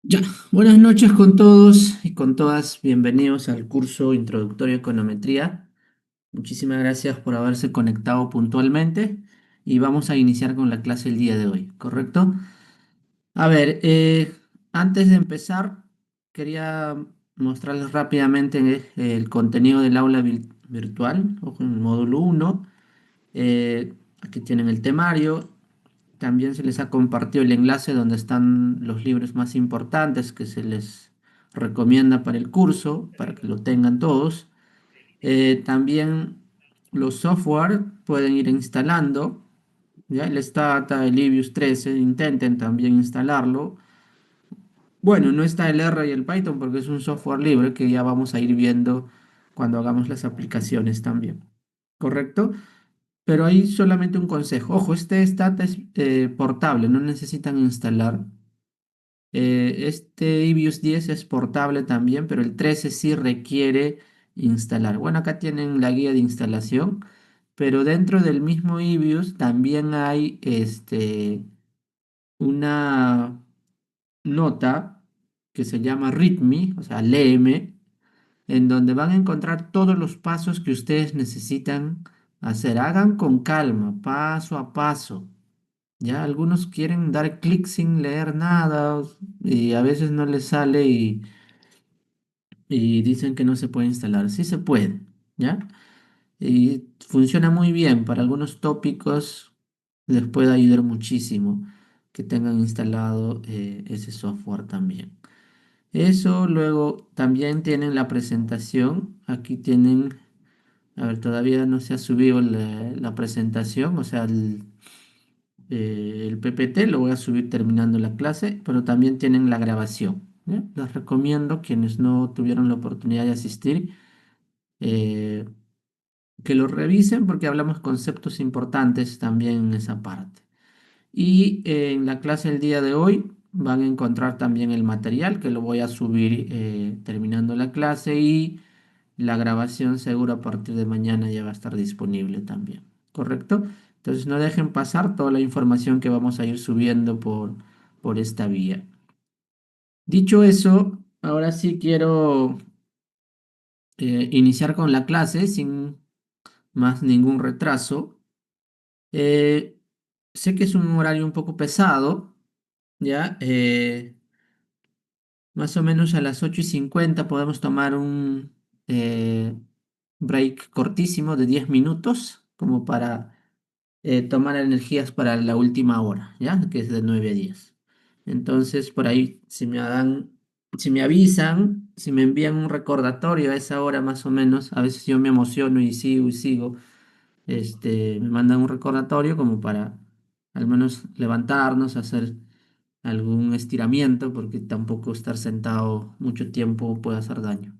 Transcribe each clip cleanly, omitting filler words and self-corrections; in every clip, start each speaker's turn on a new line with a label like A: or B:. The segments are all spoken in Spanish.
A: Ya, buenas noches con todos y con todas. Bienvenidos al curso Introductorio a Econometría. Muchísimas gracias por haberse conectado puntualmente y vamos a iniciar con la clase el día de hoy, ¿correcto? A ver, antes de empezar, quería mostrarles rápidamente el contenido del aula virtual, ojo, en el módulo 1. Aquí tienen el temario. También se les ha compartido el enlace donde están los libros más importantes que se les recomienda para el curso, para que lo tengan todos. También los software pueden ir instalando, ¿ya? El Stata, el Libius 13, intenten también instalarlo. Bueno, no está el R y el Python porque es un software libre que ya vamos a ir viendo cuando hagamos las aplicaciones también. ¿Correcto? Pero hay solamente un consejo. Ojo, este Stata es portable, no necesitan instalar. Este Ibius 10 es portable también, pero el 13 sí requiere instalar. Bueno, acá tienen la guía de instalación, pero dentro del mismo Ibius también hay una nota que se llama README, o sea, léeme, en donde van a encontrar todos los pasos que ustedes necesitan hacer. Hagan con calma, paso a paso. Ya algunos quieren dar clic sin leer nada y a veces no les sale y dicen que no se puede instalar. Sí se puede, ¿ya? Y funciona muy bien. Para algunos tópicos les puede ayudar muchísimo que tengan instalado ese software también. Eso luego también tienen la presentación. Aquí tienen, a ver, todavía no se ha subido la presentación, o sea, el PPT lo voy a subir terminando la clase, pero también tienen la grabación, ¿ya? Les recomiendo quienes no tuvieron la oportunidad de asistir eh, que lo revisen porque hablamos conceptos importantes también en esa parte. Y en la clase del día de hoy van a encontrar también el material que lo voy a subir terminando la clase y la grabación seguro a partir de mañana ya va a estar disponible también, ¿correcto? Entonces no dejen pasar toda la información que vamos a ir subiendo por esta vía. Dicho eso, ahora sí quiero iniciar con la clase sin más ningún retraso. Eh, Sé que es un horario un poco pesado, ¿ya? Más o menos a las 8:50 podemos tomar un break cortísimo de 10 minutos, como para tomar energías para la última hora, ¿ya? Que es de 9 a 10. Entonces, por ahí, si me avisan, si me envían un recordatorio a esa hora más o menos, a veces yo me emociono y sigo, me mandan un recordatorio como para al menos levantarnos, hacer algún estiramiento, porque tampoco estar sentado mucho tiempo puede hacer daño.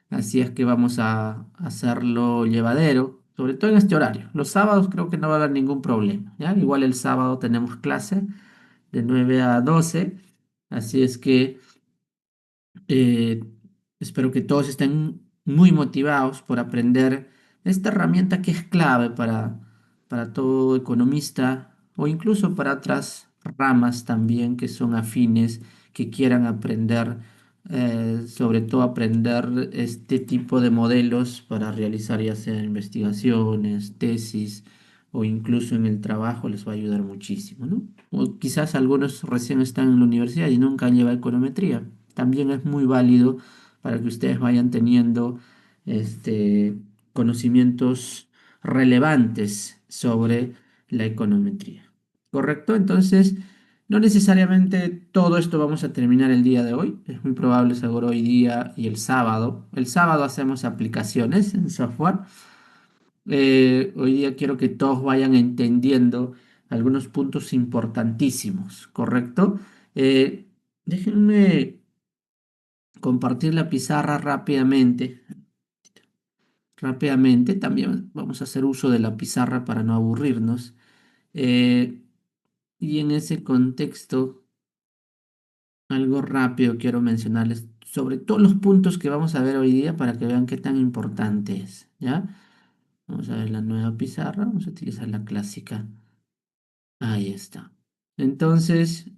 A: Así es que vamos a hacerlo llevadero, sobre todo en este horario. Los sábados creo que no va a haber ningún problema, ¿ya? Igual el sábado tenemos clase de 9 a 12, así es que eh, espero que todos estén muy motivados por aprender esta herramienta que es clave para todo economista o incluso para otras ramas también que son afines, que quieran aprender, sobre todo aprender este tipo de modelos para realizar ya sea investigaciones, tesis o incluso en el trabajo les va a ayudar muchísimo, ¿no? O quizás algunos recién están en la universidad y nunca han llevado econometría. También es muy válido para que ustedes vayan teniendo este, conocimientos relevantes sobre la econometría. ¿Correcto? Entonces, no necesariamente todo esto vamos a terminar el día de hoy. Es muy probable seguro hoy día y el sábado. El sábado hacemos aplicaciones en software. Hoy día quiero que todos vayan entendiendo algunos puntos importantísimos, ¿correcto? Eh, Déjenme compartir la pizarra rápidamente. Rápidamente, también vamos a hacer uso de la pizarra para no aburrirnos. Eh, y en ese contexto, algo rápido quiero mencionarles sobre todos los puntos que vamos a ver hoy día para que vean qué tan importante es, ¿ya? Vamos a ver la nueva pizarra, vamos a utilizar la clásica. Ahí está. Entonces,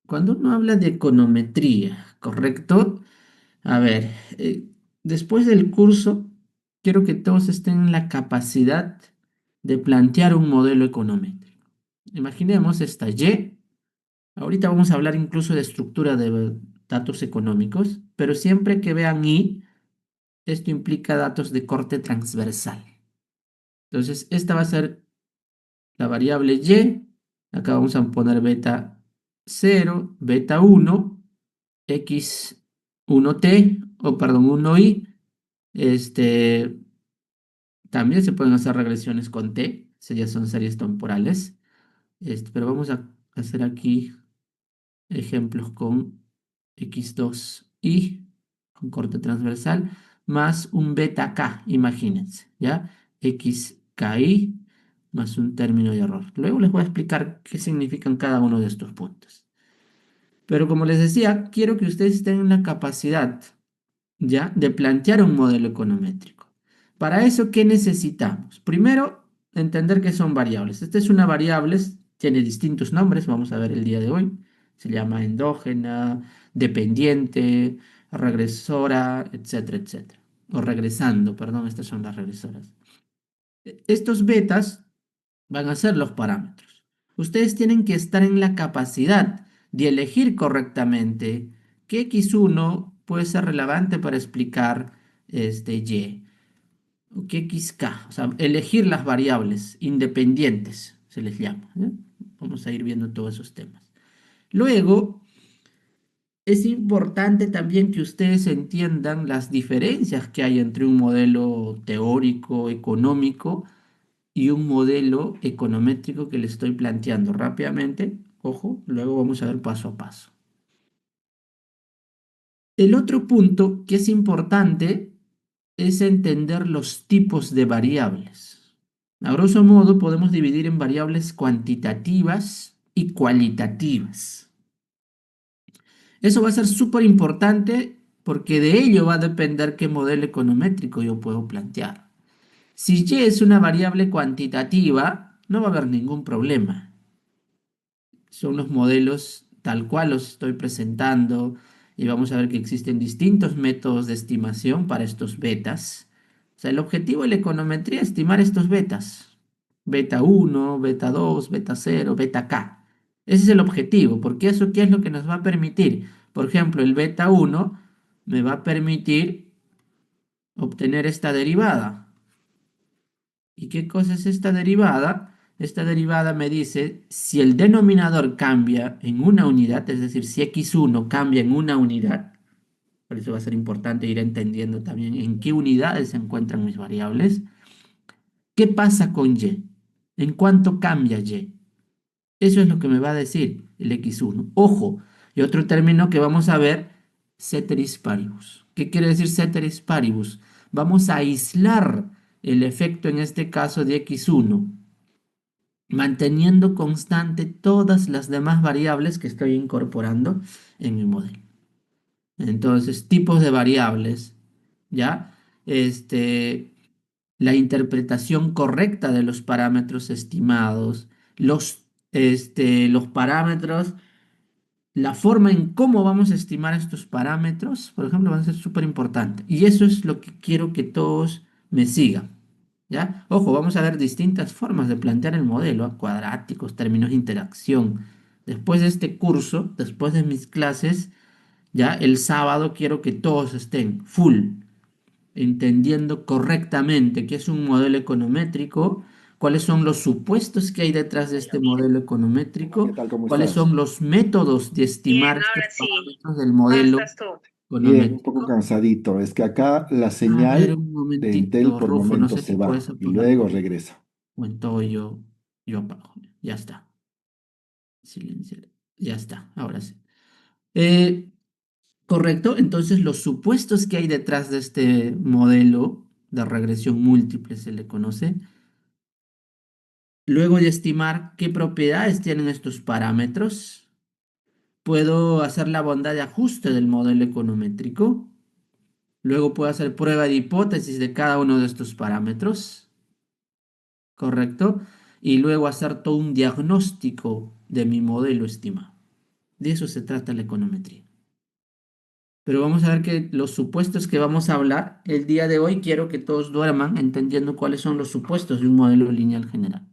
A: Cuando uno habla de econometría, ¿correcto? A ver, después del curso, quiero que todos estén en la capacidad de plantear un modelo econométrico. Imaginemos esta Y. Ahorita vamos a hablar incluso de estructura de datos económicos, pero siempre que vean Y, esto implica datos de corte transversal. Entonces, esta va a ser la variable Y. Acá vamos a poner beta 0, beta 1, x1t, o perdón, 1i. Este, también se pueden hacer regresiones con t, ya son series temporales. Pero vamos a hacer aquí ejemplos con x2i, con corte transversal, más un beta k, imagínense, ¿ya? xki más un término de error. Luego les voy a explicar qué significan cada uno de estos puntos. Pero como les decía, quiero que ustedes tengan la capacidad, ¿ya?, de plantear un modelo econométrico. Para eso, ¿qué necesitamos? Primero, entender qué son variables. Esta es una variable, tiene distintos nombres, vamos a ver el día de hoy. Se llama endógena, dependiente, regresora, etcétera, etcétera. O regresando, perdón, estas son las regresoras. Estos betas van a ser los parámetros. Ustedes tienen que estar en la capacidad de elegir correctamente qué x1 puede ser relevante para explicar y, o qué xk, o sea, elegir las variables independientes, se les llama, ¿eh? Vamos a ir viendo todos esos temas. Luego, es importante también que ustedes entiendan las diferencias que hay entre un modelo teórico, económico, y un modelo econométrico que le estoy planteando rápidamente. Ojo, luego vamos a ver paso a paso. El otro punto que es importante es entender los tipos de variables. A grosso modo, podemos dividir en variables cuantitativas y cualitativas. Eso va a ser súper importante porque de ello va a depender qué modelo econométrico yo puedo plantear. Si Y es una variable cuantitativa, no va a haber ningún problema. Son los modelos tal cual los estoy presentando y vamos a ver que existen distintos métodos de estimación para estos betas. O sea, el objetivo de la econometría es estimar estos betas. Beta 1, beta 2, beta 0, beta k. Ese es el objetivo, porque eso qué es lo que nos va a permitir. Por ejemplo, el beta 1 me va a permitir obtener esta derivada. ¿Y qué cosa es esta derivada? Esta derivada me dice si el denominador cambia en una unidad, es decir, si x1 cambia en una unidad, por eso va a ser importante ir entendiendo también en qué unidades se encuentran mis variables. ¿Qué pasa con y? ¿En cuánto cambia y? Eso es lo que me va a decir el x1. Ojo, y otro término que vamos a ver, ceteris paribus. ¿Qué quiere decir ceteris paribus? Vamos a aislar el efecto en este caso de x1, manteniendo constante todas las demás variables que estoy incorporando en mi modelo. Entonces, tipos de variables, ¿ya? La interpretación correcta de los parámetros estimados, los parámetros, la forma en cómo vamos a estimar estos parámetros, por ejemplo, van a ser súper importantes. Y eso es lo que quiero que todos me sigan. ¿Ya? Ojo, vamos a ver distintas formas de plantear el modelo, cuadráticos, términos de interacción. Después de este curso, después de mis clases, ya el sábado quiero que todos estén full, entendiendo correctamente qué es un modelo econométrico, cuáles son los supuestos que hay detrás de este modelo
B: Hola, ¿qué
A: econométrico,
B: tal? ¿Cómo
A: cuáles
B: estás?
A: son los métodos de estimar
C: Bien,
A: estos
C: ahora sí.
A: parámetros del
C: ¿Cómo
A: modelo
C: estás tú?
B: Bien, un poco
A: econométrico.
B: cansadito. Es que acá la
A: A ver,
B: señal
A: un
B: de Entel
A: momentito,
B: por
A: Rufo, no
B: momentos
A: sé
B: se
A: si puedes
B: va y
A: apagar
B: luego
A: tu
B: regresa.
A: cuento, yo apago. Ya está. Silenciar. Ya está, ahora sí. Eh, Correcto, entonces los supuestos que hay detrás de este modelo de regresión múltiple se le conoce. Luego de estimar qué propiedades tienen estos parámetros, puedo hacer la bondad de ajuste del modelo econométrico. Luego puedo hacer prueba de hipótesis de cada uno de estos parámetros, ¿correcto? Y luego hacer todo un diagnóstico de mi modelo estimado. De eso se trata la econometría. Pero vamos a ver que los supuestos que vamos a hablar el día de hoy, quiero que todos duerman entendiendo cuáles son los supuestos de un modelo lineal general.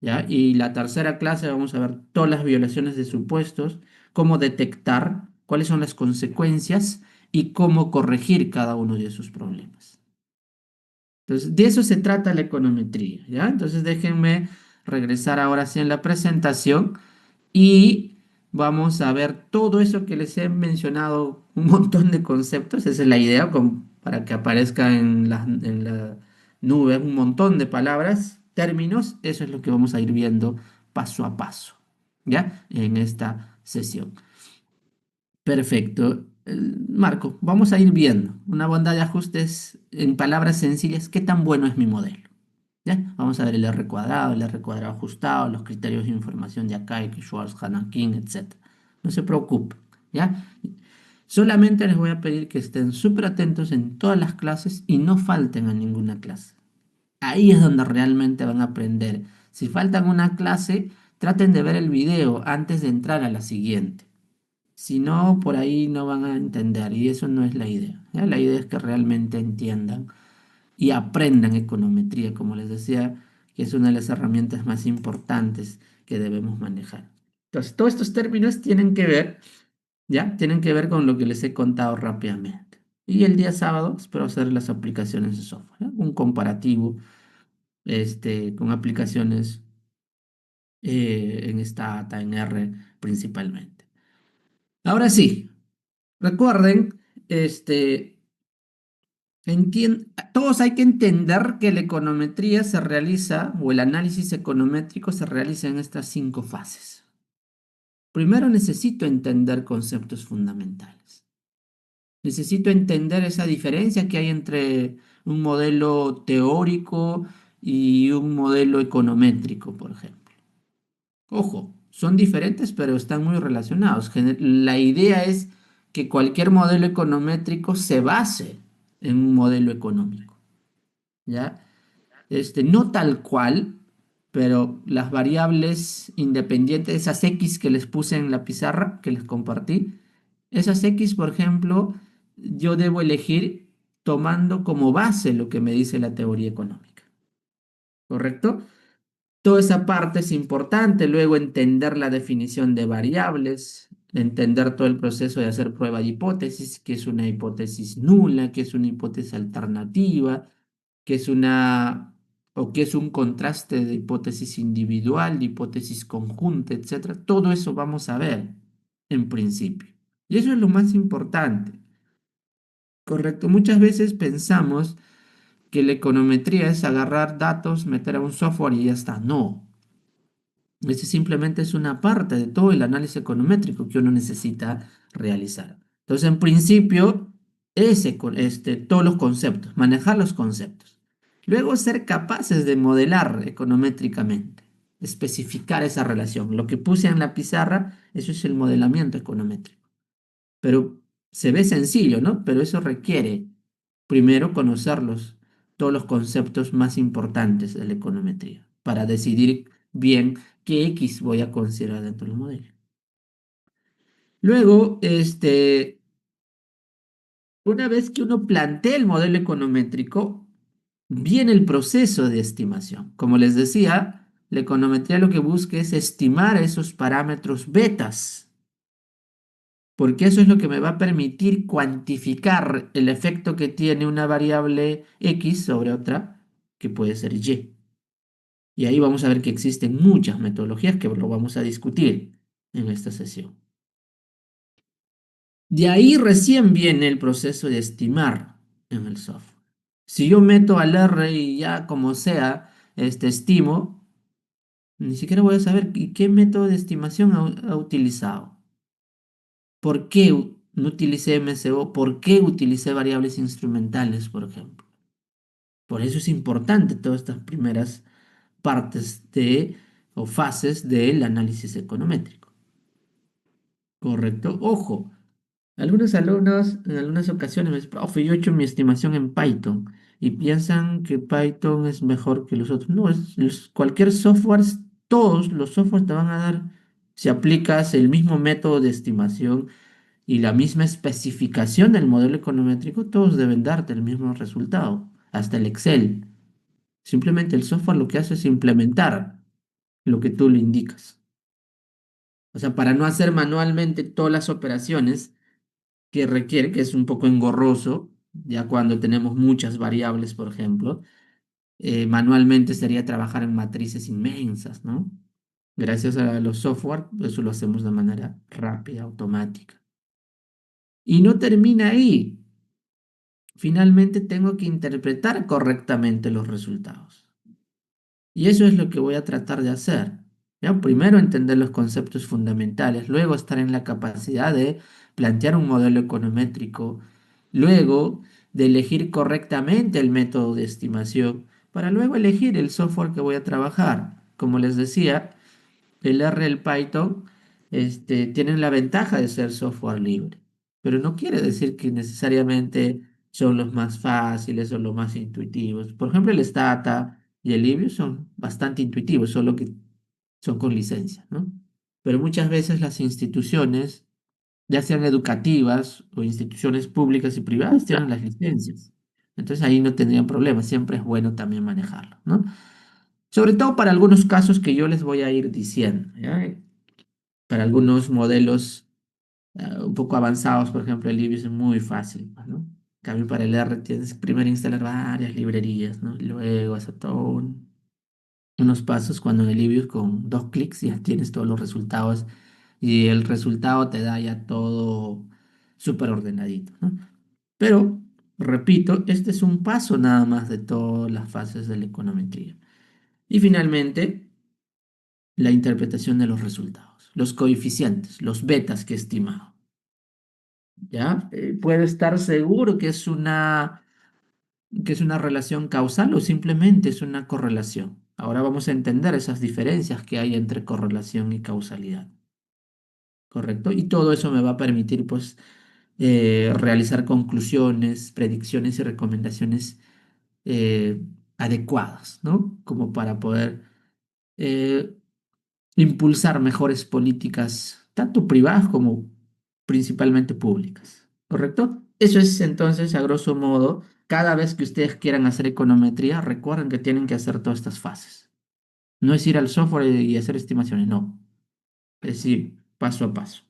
A: ¿Ya? Y la tercera clase vamos a ver todas las violaciones de supuestos, cómo detectar, cuáles son las consecuencias y cómo corregir cada uno de esos problemas. Entonces, de eso se trata la econometría, ¿ya? Entonces, déjenme regresar ahora sí en la presentación y vamos a ver todo eso que les he mencionado, un montón de conceptos, esa es la idea, para que aparezca en la nube un montón de palabras, términos, eso es lo que vamos a ir viendo paso a paso, ¿ya? En esta sesión. Perfecto. Marco, vamos a ir viendo una bondad de ajustes en palabras sencillas, ¿qué tan bueno es mi modelo? ¿Ya? Vamos a ver el R cuadrado ajustado, los criterios de información de Akaike, Schwartz, Hanakin, etc. No se preocupen, ¿ya? Solamente les voy a pedir que estén súper atentos en todas las clases y no falten a ninguna clase. Ahí es donde realmente van a aprender. Si faltan una clase, traten de ver el video antes de entrar a la siguiente. Si no, por ahí no van a entender y eso no es la idea, ¿ya? La idea es que realmente entiendan y aprendan econometría, como les decía, que es una de las herramientas más importantes que debemos manejar. Entonces, todos estos términos tienen que ver, ¿ya? Tienen que ver con lo que les he contado rápidamente. Y el día sábado espero hacer las aplicaciones de software, ¿ya? Un comparativo con aplicaciones en Stata, en R principalmente. Ahora sí, recuerden, todos hay que entender que la econometría se realiza, o el análisis econométrico se realiza en estas 5 fases. Primero necesito entender conceptos fundamentales. Necesito entender esa diferencia que hay entre un modelo teórico y un modelo econométrico, por ejemplo. Ojo, son diferentes, pero están muy relacionados. La idea es que cualquier modelo econométrico se base en un modelo económico, ¿ya? No tal cual, pero las variables independientes, esas X que les puse en la pizarra, que les compartí, esas X, por ejemplo, yo debo elegir tomando como base lo que me dice la teoría económica, ¿correcto? Toda esa parte es importante, luego entender la definición de variables, entender todo el proceso de hacer prueba de hipótesis, que es una hipótesis nula, que es una hipótesis alternativa, que es una o que es un contraste de hipótesis individual, de hipótesis conjunta, etcétera. Todo eso vamos a ver en principio. Y eso es lo más importante, ¿correcto? Muchas veces pensamos que la econometría es agarrar datos, meter a un software y ya está. No. Ese simplemente es una parte de todo el análisis econométrico que uno necesita realizar. Entonces, en principio, todos los conceptos, manejar los conceptos. Luego, ser capaces de modelar econométricamente, especificar esa relación. Lo que puse en la pizarra, eso es el modelamiento econométrico. Pero se ve sencillo, ¿no? Pero eso requiere primero conocerlos, todos los conceptos más importantes de la econometría, para decidir bien qué X voy a considerar dentro del modelo. Luego, una vez que uno plantea el modelo econométrico, viene el proceso de estimación. Como les decía, la econometría lo que busca es estimar esos parámetros betas, porque eso es lo que me va a permitir cuantificar el efecto que tiene una variable X sobre otra, que puede ser Y. Y ahí vamos a ver que existen muchas metodologías que lo vamos a discutir en esta sesión. De ahí recién viene el proceso de estimar en el software. Si yo meto al R y ya como sea, estimo, ni siquiera voy a saber qué método de estimación ha utilizado. ¿Por qué no utilicé MSO? ¿Por qué utilicé variables instrumentales, por ejemplo? Por eso es importante todas estas primeras partes o fases del análisis econométrico. ¿Correcto? Ojo, algunos alumnos en algunas ocasiones me dicen, profe, yo he hecho mi estimación en Python y piensan que Python es mejor que los otros. No, cualquier software, todos los softwares te van a dar Si aplicas el mismo método de estimación y la misma especificación del modelo econométrico, todos deben darte el mismo resultado, hasta el Excel. Simplemente el software lo que hace es implementar lo que tú le indicas. O sea, para no hacer manualmente todas las operaciones que requiere, que es un poco engorroso, ya cuando tenemos muchas variables, por ejemplo, manualmente sería trabajar en matrices inmensas, ¿no? Gracias a los software, eso lo hacemos de manera rápida, automática. Y no termina ahí. Finalmente tengo que interpretar correctamente los resultados. Y eso es lo que voy a tratar de hacer. ¿Ya? Primero entender los conceptos fundamentales, luego estar en la capacidad de plantear un modelo econométrico, luego de elegir correctamente el método de estimación, para luego elegir el software que voy a trabajar. Como les decía, el R y el Python tienen la ventaja de ser software libre, pero no quiere decir que necesariamente son los más fáciles o los más intuitivos. Por ejemplo, el Stata y el Libre son bastante intuitivos, solo que son con licencia, ¿no? Pero muchas veces las instituciones, ya sean educativas o instituciones públicas y privadas, tienen las licencias. Entonces ahí no tendrían problema, siempre es bueno también manejarlo, ¿no? Sobre todo para algunos casos que yo les voy a ir diciendo, ¿ya? Para algunos modelos un poco avanzados, por ejemplo, el Libio es muy fácil, pues, ¿no? En cambio, para el R tienes que primero instalar varias librerías, ¿no? Y luego hacer unos pasos cuando en el Libio con 2 clics ya tienes todos los resultados y el resultado te da ya todo súper ordenadito, ¿no? Pero, repito, este es un paso nada más de todas las fases de la econometría. Y finalmente, la interpretación de los resultados, los coeficientes, los betas que he estimado. ¿Ya? Puede estar seguro que es una relación causal o simplemente es una correlación. Ahora vamos a entender esas diferencias que hay entre correlación y causalidad, ¿correcto? Y todo eso me va a permitir, pues, realizar conclusiones, predicciones y recomendaciones eh, adecuadas, ¿no? Como para poder eh, impulsar mejores políticas, tanto privadas como principalmente públicas, ¿correcto? Eso es entonces, a grosso modo, cada vez que ustedes quieran hacer econometría, recuerden que tienen que hacer todas estas fases. No es ir al software y hacer estimaciones, no. Es ir paso a paso.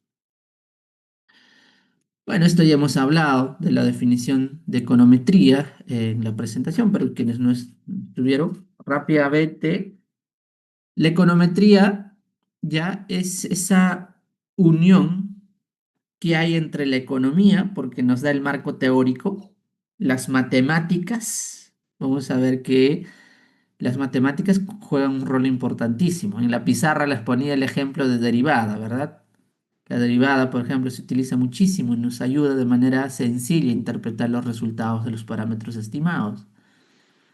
A: Bueno, esto ya hemos hablado de la definición de econometría en la presentación, pero quienes no estuvieron, rápidamente, la econometría ya es esa unión que hay entre la economía, porque nos da el marco teórico, las matemáticas. Vamos a ver que las matemáticas juegan un rol importantísimo. En la pizarra les ponía el ejemplo de derivada, ¿verdad? La derivada, por ejemplo, se utiliza muchísimo y nos ayuda de manera sencilla a interpretar los resultados de los parámetros estimados.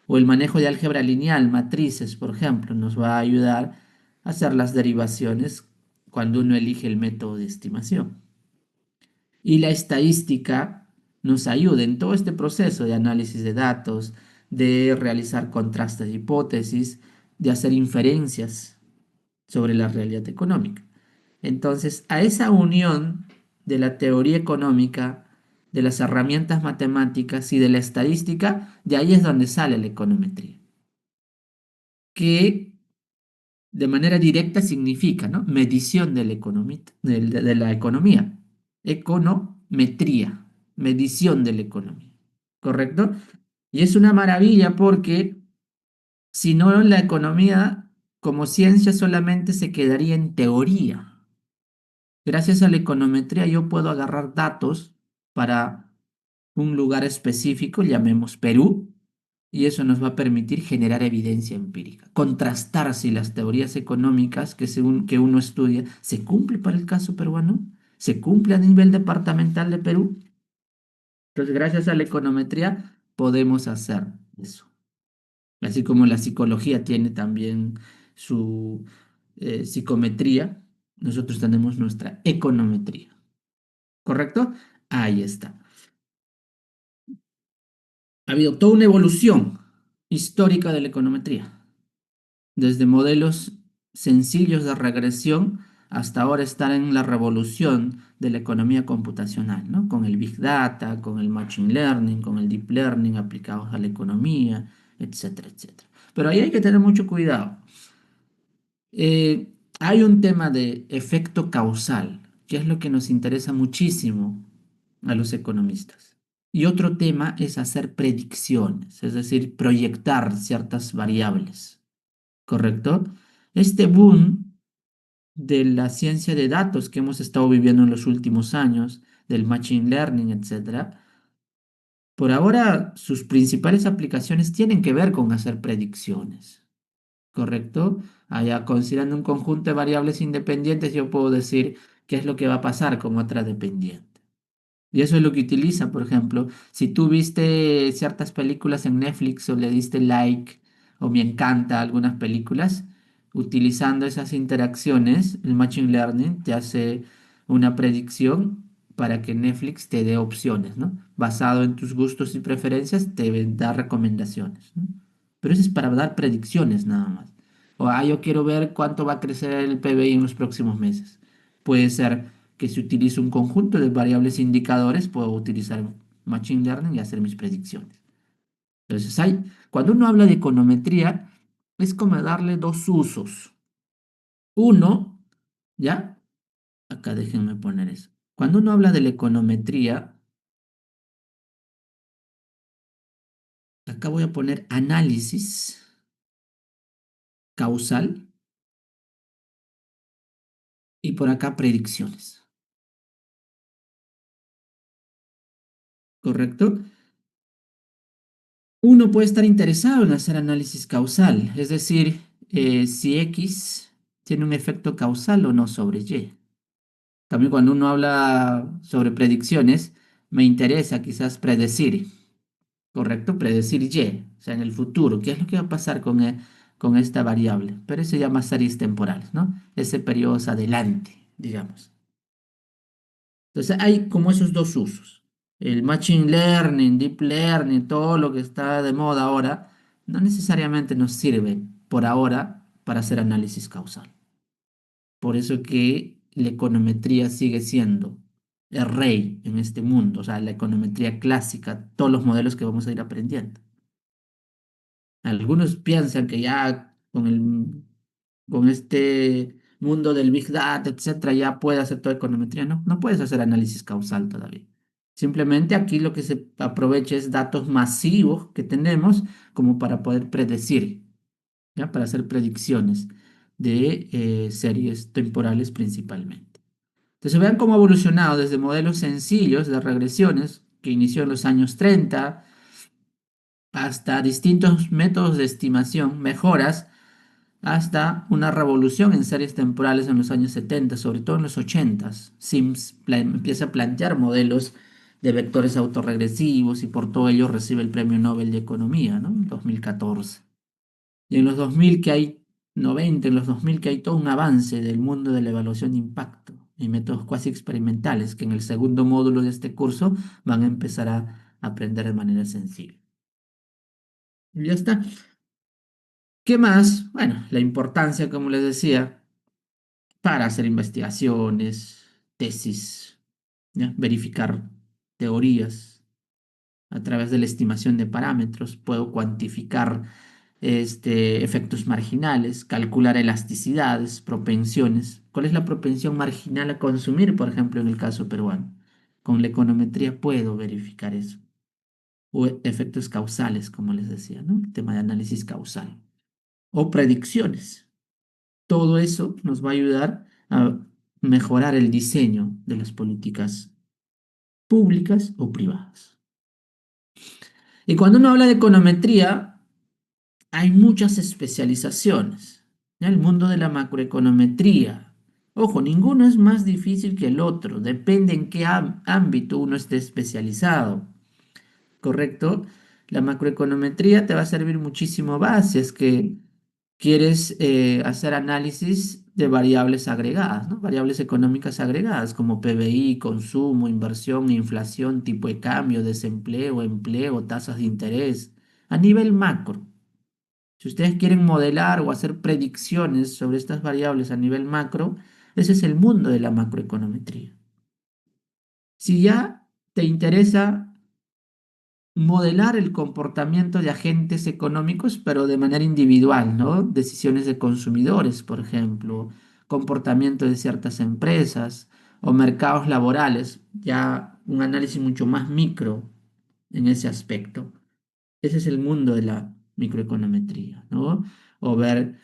A: O el manejo de álgebra lineal, matrices, por ejemplo, nos va a ayudar a hacer las derivaciones cuando uno elige el método de estimación. Y la estadística nos ayuda en todo este proceso de análisis de datos, de realizar contrastes de hipótesis, de hacer inferencias sobre la realidad económica. Entonces, a esa unión de la teoría económica, de las herramientas matemáticas y de la estadística, de ahí es donde sale la econometría, que de manera directa significa, ¿no? Medición de la economía, de la economía. Econometría, medición de la economía. ¿Correcto? Y es una maravilla porque si no, la economía como ciencia solamente se quedaría en teoría. Gracias a la econometría yo puedo agarrar datos para un lugar específico, llamemos Perú, y eso nos va a permitir generar evidencia empírica, contrastar si las teorías económicas que, según que uno estudia se cumple para el caso peruano, se cumple a nivel departamental de Perú. Entonces, gracias a la econometría podemos hacer eso. Así como la psicología tiene también su psicometría, nosotros tenemos nuestra econometría. ¿Correcto? Ahí está. Ha habido toda una evolución histórica de la econometría, desde modelos sencillos de regresión hasta ahora estar en la revolución de la economía computacional, ¿no? Con el Big Data, con el Machine Learning, con el Deep Learning aplicados a la economía, etcétera, etcétera. Pero ahí hay que tener mucho cuidado. Hay un tema de efecto causal, que es lo que nos interesa muchísimo a los economistas. Y otro tema es hacer predicciones, es decir, proyectar ciertas variables, ¿correcto? Este boom de la ciencia de datos que hemos estado viviendo en los últimos años, del machine learning, etcétera, por ahora sus principales aplicaciones tienen que ver con hacer predicciones. ¿Correcto? Allá, considerando un conjunto de variables independientes, yo puedo decir qué es lo que va a pasar con otra dependiente. Y eso es lo que utiliza, por ejemplo, si tú viste ciertas películas en Netflix o le diste like o me encanta a algunas películas, utilizando esas interacciones, el Machine Learning te hace una predicción para que Netflix te dé opciones, ¿no? Basado en tus gustos y preferencias, te da recomendaciones, ¿no? Pero eso es para dar predicciones nada más. O, yo quiero ver cuánto va a crecer el PBI en los próximos meses. Puede ser que si utilizo un conjunto de variables indicadores, puedo utilizar Machine Learning y hacer mis predicciones. Entonces, cuando uno habla de econometría, es como darle dos usos. Uno, ¿ya? Acá déjenme poner eso. Cuando uno habla de la econometría, acá voy a poner análisis causal y por acá predicciones. ¿Correcto? Uno puede estar interesado en hacer análisis causal, es decir, si X tiene un efecto causal o no sobre Y. También cuando uno habla sobre predicciones, me interesa quizás predecir, ¿correcto? Predecir Y, o sea, en el futuro, ¿qué es lo que va a pasar con esta variable? Pero eso se llama series temporales, ¿no? Ese periodo es adelante, digamos. Entonces hay como esos dos usos. El Machine Learning, Deep Learning, todo lo que está de moda ahora, no necesariamente nos sirve por ahora para hacer análisis causal. Por eso que la econometría sigue siendo el rey en este mundo, o sea, la econometría clásica, todos los modelos que vamos a ir aprendiendo. Algunos piensan que ya con este mundo del Big Data, etcétera, ya puede hacer toda econometría. No, no puedes hacer análisis causal todavía. Simplemente aquí lo que se aprovecha es datos masivos que tenemos como para poder predecir, ¿ya? Para hacer predicciones de series temporales principalmente. Entonces vean cómo ha evolucionado desde modelos sencillos de regresiones que inició en los años 30 hasta distintos métodos de estimación, mejoras, hasta una revolución en series temporales en los años 70, sobre todo en los 80. Sims empieza a plantear modelos de vectores autorregresivos y por todo ello recibe el Premio Nobel de Economía, ¿no? En 2014. Y en los 2000 que hay 90, en los 2000 que hay todo un avance del mundo de la evaluación de impacto y métodos cuasi experimentales que en el segundo módulo de este curso van a empezar a aprender de manera sencilla. Y ya está. ¿Qué más? Bueno, la importancia, como les decía, para hacer investigaciones, tesis, ¿ya? Verificar teorías a través de la estimación de parámetros. Puedo cuantificar efectos marginales, calcular elasticidades, propensiones. ¿Cuál es la propensión marginal a consumir, por ejemplo, en el caso peruano? Con la econometría puedo verificar eso. O efectos causales, como les decía, ¿no? El tema de análisis causal. O predicciones. Todo eso nos va a ayudar a mejorar el diseño de las políticas públicas o privadas. Y cuando uno habla de econometría, hay muchas especializaciones. ¿Ya? El mundo de la macroeconometría. Ojo, ninguno es más difícil que el otro, depende en qué ámbito uno esté especializado. ¿Correcto? La macroeconometría te va a servir muchísimo más si es que quieres hacer análisis de variables agregadas, ¿no? Variables económicas agregadas como PBI, consumo, inversión, inflación, tipo de cambio, desempleo, empleo, tasas de interés, a nivel macro. Si ustedes quieren modelar o hacer predicciones sobre estas variables a nivel macro, Ese es el mundo de la macroeconometría. Si ya te interesa modelar el comportamiento de agentes económicos, pero de manera individual, ¿no? Decisiones de consumidores, por ejemplo, comportamiento de ciertas empresas o mercados laborales, ya un análisis mucho más micro en ese aspecto. Ese es el mundo de la microeconometría, ¿no? O ver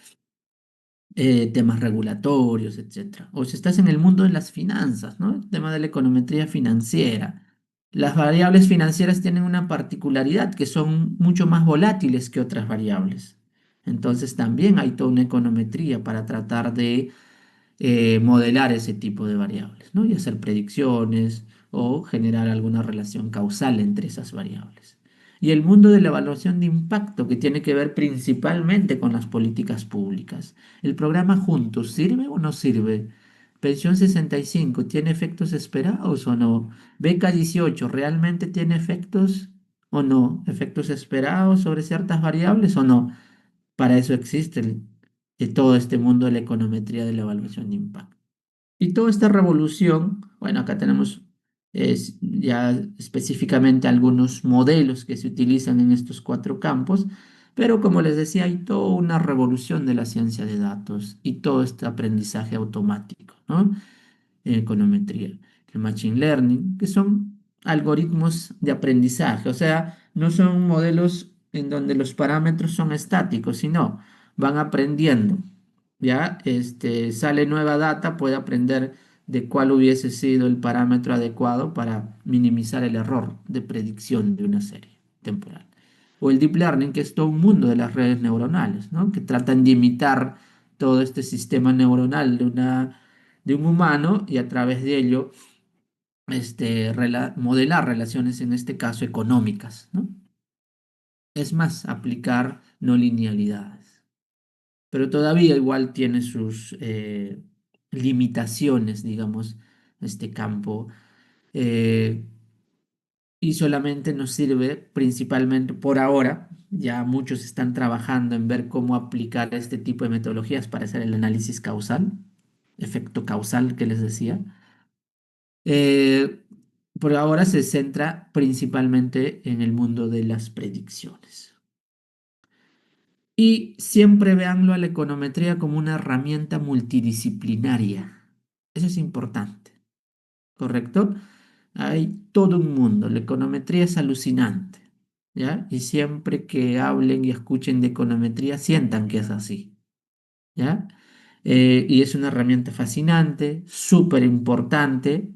A: temas regulatorios, etcétera. O si estás en el mundo de las finanzas, ¿no? El tema de la econometría financiera. Las variables financieras tienen una particularidad que son mucho más volátiles que otras variables. Entonces también hay toda una econometría para tratar de modelar ese tipo de variables, ¿no? Y hacer predicciones o generar alguna relación causal entre esas variables. Y el mundo de la evaluación de impacto, que tiene que ver principalmente con las políticas públicas. ¿El programa Juntos sirve o no sirve? Pensión 65, ¿tiene efectos esperados o no? Beca 18, ¿realmente tiene efectos o no? ¿Efectos esperados sobre ciertas variables o no? Para eso existe todo este mundo de la econometría de la evaluación de impacto. Y toda esta revolución, bueno, acá tenemos ya específicamente algunos modelos que se utilizan en estos cuatro campos, pero como les decía, hay toda una revolución de la ciencia de datos y todo este aprendizaje automático, ¿no? Econometría, el machine learning, que son algoritmos de aprendizaje, o sea, no son modelos en donde los parámetros son estáticos, sino van aprendiendo, ¿ya? Sale nueva data, puede aprender de cuál hubiese sido el parámetro adecuado para minimizar el error de predicción de una serie temporal. O el deep learning, que es todo un mundo de las redes neuronales, ¿no? Que tratan de imitar todo este sistema neuronal de un humano y a través de ello modelar relaciones, en este caso económicas, ¿no? Es más, aplicar no linealidades. Pero todavía igual tiene sus limitaciones, digamos, este campo. eh, y solamente nos sirve principalmente por ahora. Ya muchos están trabajando en ver cómo aplicar este tipo de metodologías para hacer el análisis causal, efecto causal que les decía. Eh, por ahora se centra principalmente en el mundo de las predicciones. Y siempre véanlo a la econometría como una herramienta multidisciplinaria. Eso es importante, ¿correcto? Hay todo un mundo. La econometría es alucinante, ¿ya? Y siempre que hablen y escuchen de econometría, sientan que es así, ¿ya? Y es una herramienta fascinante, súper importante.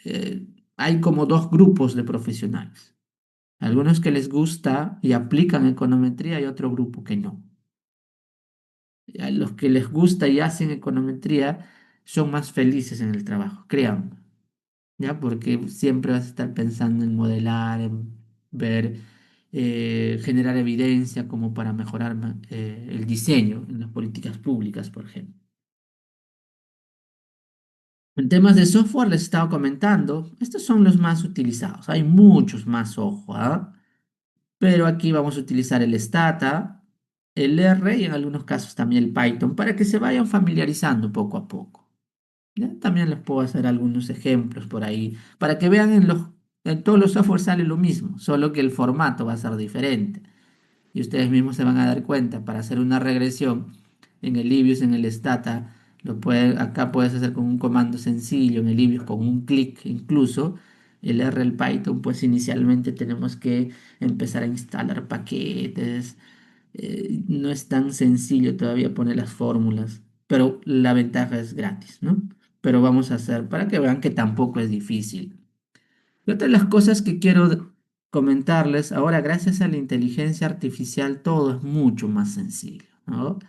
A: eh, Hay como dos grupos de profesionales. Algunos que les gusta y aplican econometría y otro grupo que no. A los que les gusta y hacen econometría son más felices en el trabajo, créanme, ¿ya? Porque siempre vas a estar pensando en modelar, en ver, generar evidencia como para mejorar el diseño en las políticas públicas, por ejemplo. En temas de software les estaba comentando, estos son los más utilizados. Hay muchos más, ojo, ¿ah? Pero aquí vamos a utilizar el Stata, el R y en algunos casos también el Python para que se vayan familiarizando poco a poco. ¿Ya? También les puedo hacer algunos ejemplos por ahí para que vean en todos los softwares sale lo mismo, solo que el formato va a ser diferente. Y ustedes mismos se van a dar cuenta, para hacer una regresión en el Libius, en el Stata, acá puedes hacer con un comando sencillo, en el Libius con un clic incluso. El R, el Python, pues inicialmente tenemos que empezar a instalar paquetes. No es tan sencillo todavía poner las fórmulas, pero la ventaja es gratis, ¿no? Pero vamos a hacer para que vean que tampoco es difícil. Y otra de las cosas que quiero comentarles, ahora gracias a la inteligencia artificial todo es mucho más sencillo, ¿no?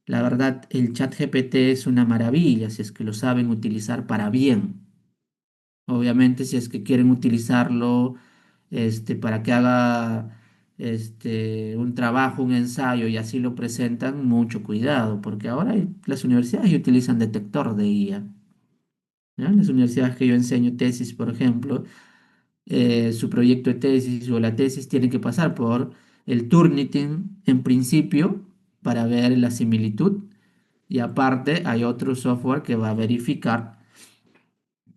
A: La verdad, el chat GPT es una maravilla si es que lo saben utilizar para bien. Obviamente, si es que quieren utilizarlo para que haga un trabajo, un ensayo y así lo presentan, mucho cuidado, porque ahora las universidades ya utilizan detector de IA. ¿Ya? Las universidades que yo enseño tesis, por ejemplo, su proyecto de tesis o la tesis tiene que pasar por el Turnitin en principio para ver la similitud Y aparte hay otro software que va a verificar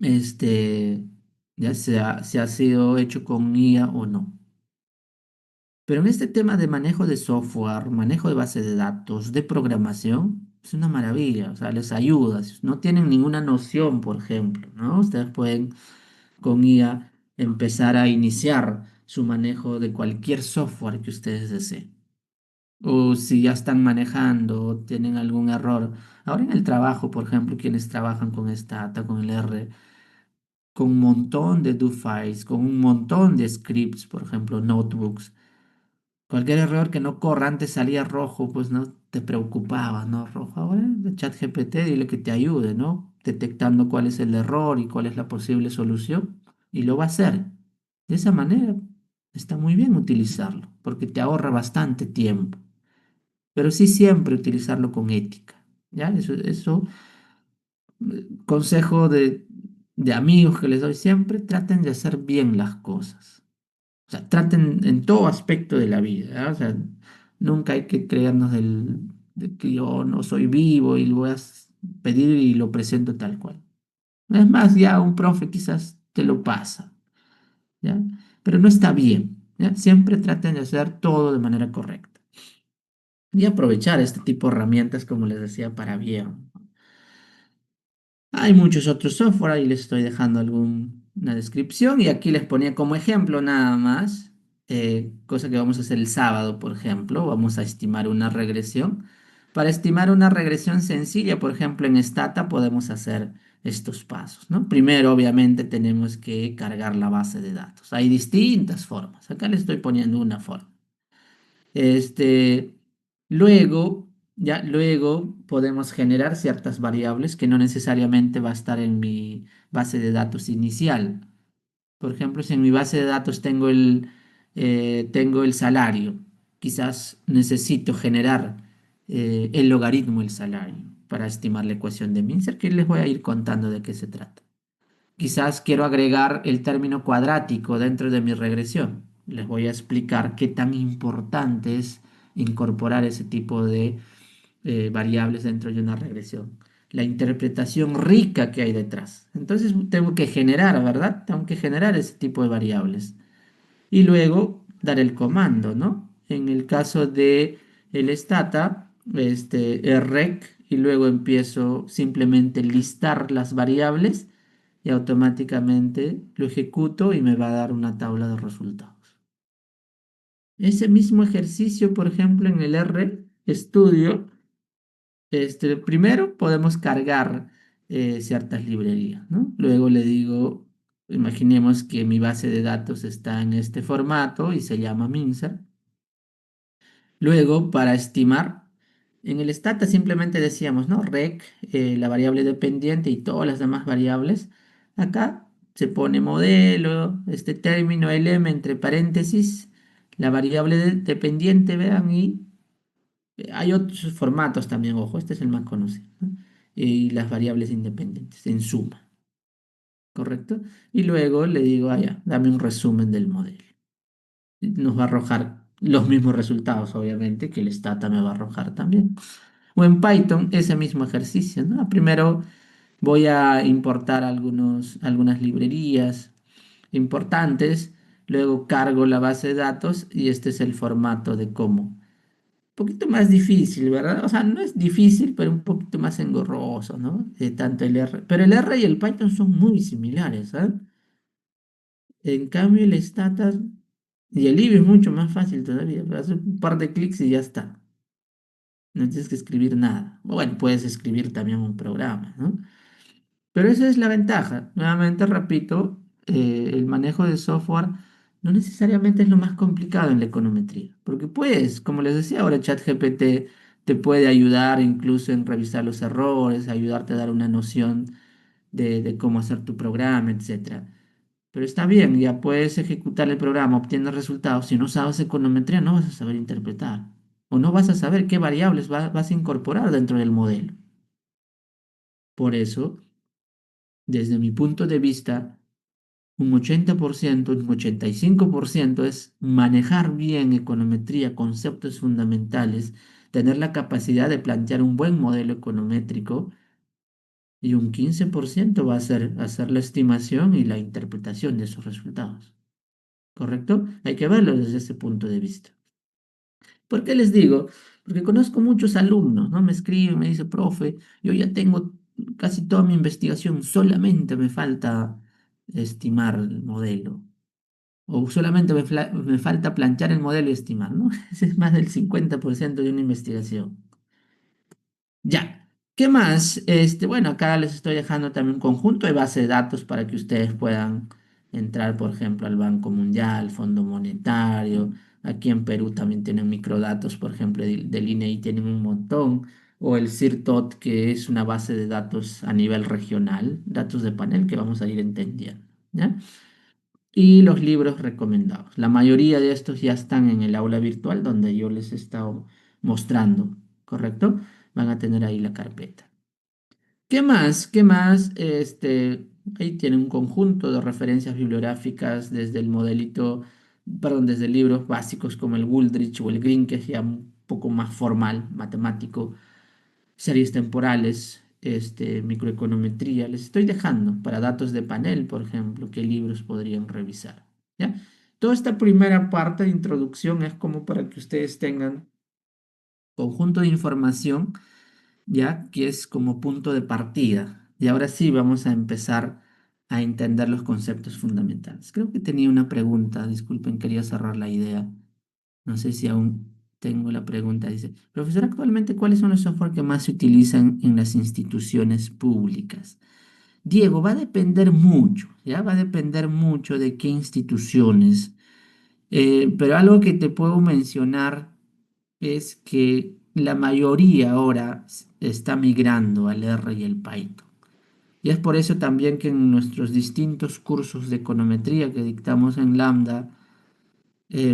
A: este, ya sea si ha sido hecho con IA o no. Pero en este tema de manejo de software, manejo de base de datos, de programación, es una maravilla, o sea, les ayuda. Si no tienen ninguna noción, por ejemplo, ¿no? Ustedes pueden con IA empezar a iniciar su manejo de cualquier software que ustedes deseen. O si ya están manejando o tienen algún error. Ahora en el trabajo, por ejemplo, quienes trabajan con Stata, con el R, con un montón de do files, con un montón de scripts, por ejemplo, notebooks. Cualquier error que no corra antes salía rojo, pues no te preocupaba, ¿no? Rojo. Ahora el chat GPT, dile que te ayude, ¿no? Detectando cuál es el error y cuál es la posible solución. Y lo va a hacer. De esa manera está muy bien utilizarlo, porque te ahorra bastante tiempo. Pero sí siempre utilizarlo con ética. ¿Ya? Eso consejo de amigos que les doy siempre, traten de hacer bien las cosas. O sea, traten en todo aspecto de la vida, ¿ya? O sea, nunca hay que creernos de que yo no soy vivo y lo voy a pedir y lo presento tal cual. Es más, ya un profe quizás te lo pasa, ¿ya? Pero no está bien, ¿ya? Siempre traten de hacer todo de manera correcta y aprovechar este tipo de herramientas, como les decía, para bien. Hay muchos otros software, ahí les estoy dejando alguna descripción y aquí les ponía como ejemplo nada más, cosa que vamos a hacer el sábado, por ejemplo, vamos a estimar una regresión. Para estimar una regresión sencilla, por ejemplo, en Stata podemos hacer estos pasos, ¿no? Primero, obviamente, tenemos que cargar la base de datos. Hay distintas formas. Acá les estoy poniendo una forma. Este, luego podemos generar ciertas variables que no necesariamente va a estar en mi base de datos inicial. Por ejemplo, si en mi base de datos tengo el salario, quizás necesito generar el logaritmo del salario para estimar la ecuación de Mincer, que les voy a ir contando de qué se trata. Quizás quiero agregar el término cuadrático dentro de mi regresión. Les voy a explicar qué tan importante es incorporar ese tipo de variables dentro de una regresión. La interpretación rica que hay detrás. Entonces tengo que generar, ¿verdad? Tengo que generar ese tipo de variables. Y luego dar el comando, ¿no? En el caso de el stata, rec, y luego empiezo simplemente listar las variables y automáticamente lo ejecuto y me va a dar una tabla de resultados. Ese mismo ejercicio, por ejemplo, en el R Studio, primero podemos cargar ciertas librerías, ¿no? Luego le digo, imaginemos que mi base de datos está en este formato y se llama Mincer. Luego, para estimar, en el stata simplemente decíamos, ¿no? Rec, la variable dependiente y todas las demás variables. Acá se pone modelo, este término lm entre paréntesis, la variable dependiente, vean, y hay otros formatos también, ojo, este es el más conocido, ¿no? Y las variables independientes, en suma, ¿correcto? Y luego le digo, ah, ya, dame un resumen del modelo. Nos va a arrojar los mismos resultados, obviamente, que el Stata me va a arrojar también. O en Python, ese mismo ejercicio, ¿no? Primero voy a importar algunas librerías importantes, luego cargo la base de datos y este es el formato de cómo. Un poquito más difícil, ¿verdad? O sea, no es difícil, pero un poquito más engorroso, ¿no? Tanto el R. Pero el R y el Python son muy similares, ¿sabes? En cambio, el Stata y el IB es mucho más fácil todavía. Hacer un par de clics y ya está. No tienes que escribir nada. Bueno, puedes escribir también un programa, ¿no? Pero esa es la ventaja. Nuevamente repito, el manejo de software no necesariamente es lo más complicado en la econometría. Porque puedes, como les decía ahora, ChatGPT te puede ayudar incluso en revisar los errores, ayudarte a dar una noción de cómo hacer tu programa, etcétera. Pero está bien, ya puedes ejecutar el programa, obtienes resultados. Si no sabes econometría, no vas a saber interpretar. O no vas a saber qué variables vas a incorporar dentro del modelo. Por eso, desde mi punto de vista, un 80%, un 85% es manejar bien econometría, conceptos fundamentales, tener la capacidad de plantear un buen modelo econométrico y un 15% va a ser hacer la estimación y la interpretación de esos resultados. ¿Correcto? Hay que verlo desde ese punto de vista. ¿Por qué les digo? Porque conozco muchos alumnos, ¿no? Me escriben, me dicen, profe, yo ya tengo casi toda mi investigación, solamente me falta estimar el modelo. O solamente me falta plantear el modelo y estimar, ¿no? Ese es más del 50% de una investigación. Ya. ¿Qué más? Bueno, acá les estoy dejando también un conjunto de base de datos para que ustedes puedan entrar, por ejemplo, al Banco Mundial, Fondo Monetario. Aquí en Perú también tienen microdatos, por ejemplo, del INEI tienen un montón. O el CIRTOT, que es una base de datos a nivel regional, datos de panel que vamos a ir entendiendo. ¿Ya? Y los libros recomendados. La mayoría de estos ya están en el aula virtual donde yo les he estado mostrando, ¿correcto? Van a tener ahí la carpeta. ¿Qué más? ¿Qué más? Ahí tiene un conjunto de referencias bibliográficas desde el modelito, perdón, desde libros básicos como el Wooldridge o el Green, que es ya un poco más formal, matemático, series temporales, microeconometría. Les estoy dejando para datos de panel, por ejemplo, qué libros podrían revisar. ¿Ya? Toda esta primera parte de introducción es como para que ustedes tengan conjunto de información, ya que es como punto de partida. Y ahora sí vamos a empezar a entender los conceptos fundamentales. Creo que tenía una pregunta, disculpen, quería cerrar la idea. No sé si aún tengo la pregunta. Dice, profesor, actualmente, ¿cuáles son los software que más se utilizan en las instituciones públicas? Diego, va a depender mucho, ¿ya? Va a depender mucho de qué instituciones. Pero algo que te puedo mencionar es que la mayoría ahora está migrando al R y el Python. Y es por eso también que en nuestros distintos cursos de econometría que dictamos en Lambda,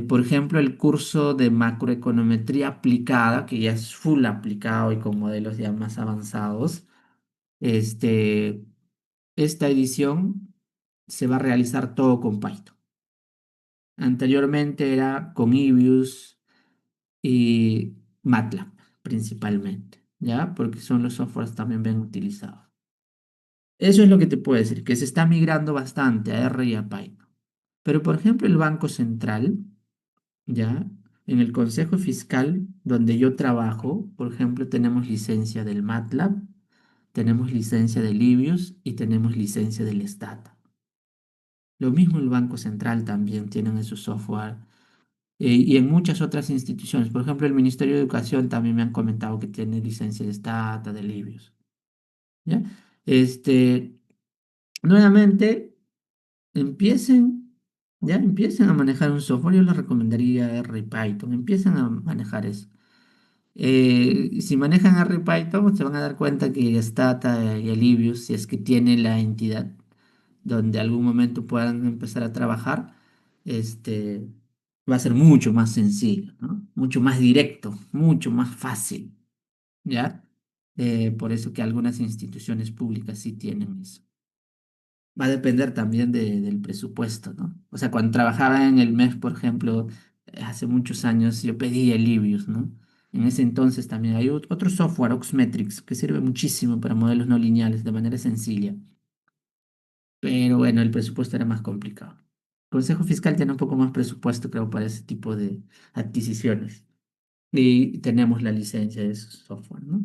A: por ejemplo, el curso de macroeconometría aplicada, que ya es full aplicado y con modelos ya más avanzados, este, esta edición se va a realizar todo con Python. Anteriormente era con Ibius y MATLAB principalmente, ¿ya? Porque son los softwares también bien utilizados. Eso es lo que te puedo decir, que se está migrando bastante a R y a Python. Pero, por ejemplo, el Banco Central, ¿ya? En el Consejo Fiscal, donde yo trabajo, por ejemplo, tenemos licencia del MATLAB, tenemos licencia del Libius y tenemos licencia del Stata. Lo mismo el Banco Central también tienen en su software. Y en muchas otras instituciones. Por ejemplo, el Ministerio de Educación también me han comentado que tiene licencia de Stata, de Libius. ¿Ya? Este, nuevamente, empiecen, ya empiecen a manejar un software. Yo les recomendaría R y Python. Empiecen a manejar eso. Si manejan R y Python, se van a dar cuenta que Stata y Libius, si es que tiene la entidad donde algún momento puedan empezar a trabajar, este, va a ser mucho más sencillo, ¿no? Mucho más directo, mucho más fácil, ¿ya? Por eso que algunas instituciones públicas sí tienen eso. Va a depender también del presupuesto, ¿no? O sea, cuando trabajaba en el MEF, por ejemplo, hace muchos años, yo pedí el Libius, ¿no? En ese entonces también hay otro software, Oxmetrics, que sirve muchísimo para modelos no lineales de manera sencilla. Pero bueno, el presupuesto era más complicado. El Consejo Fiscal tiene un poco más presupuesto, creo, para ese tipo de adquisiciones. Y tenemos la licencia de ese software, ¿no?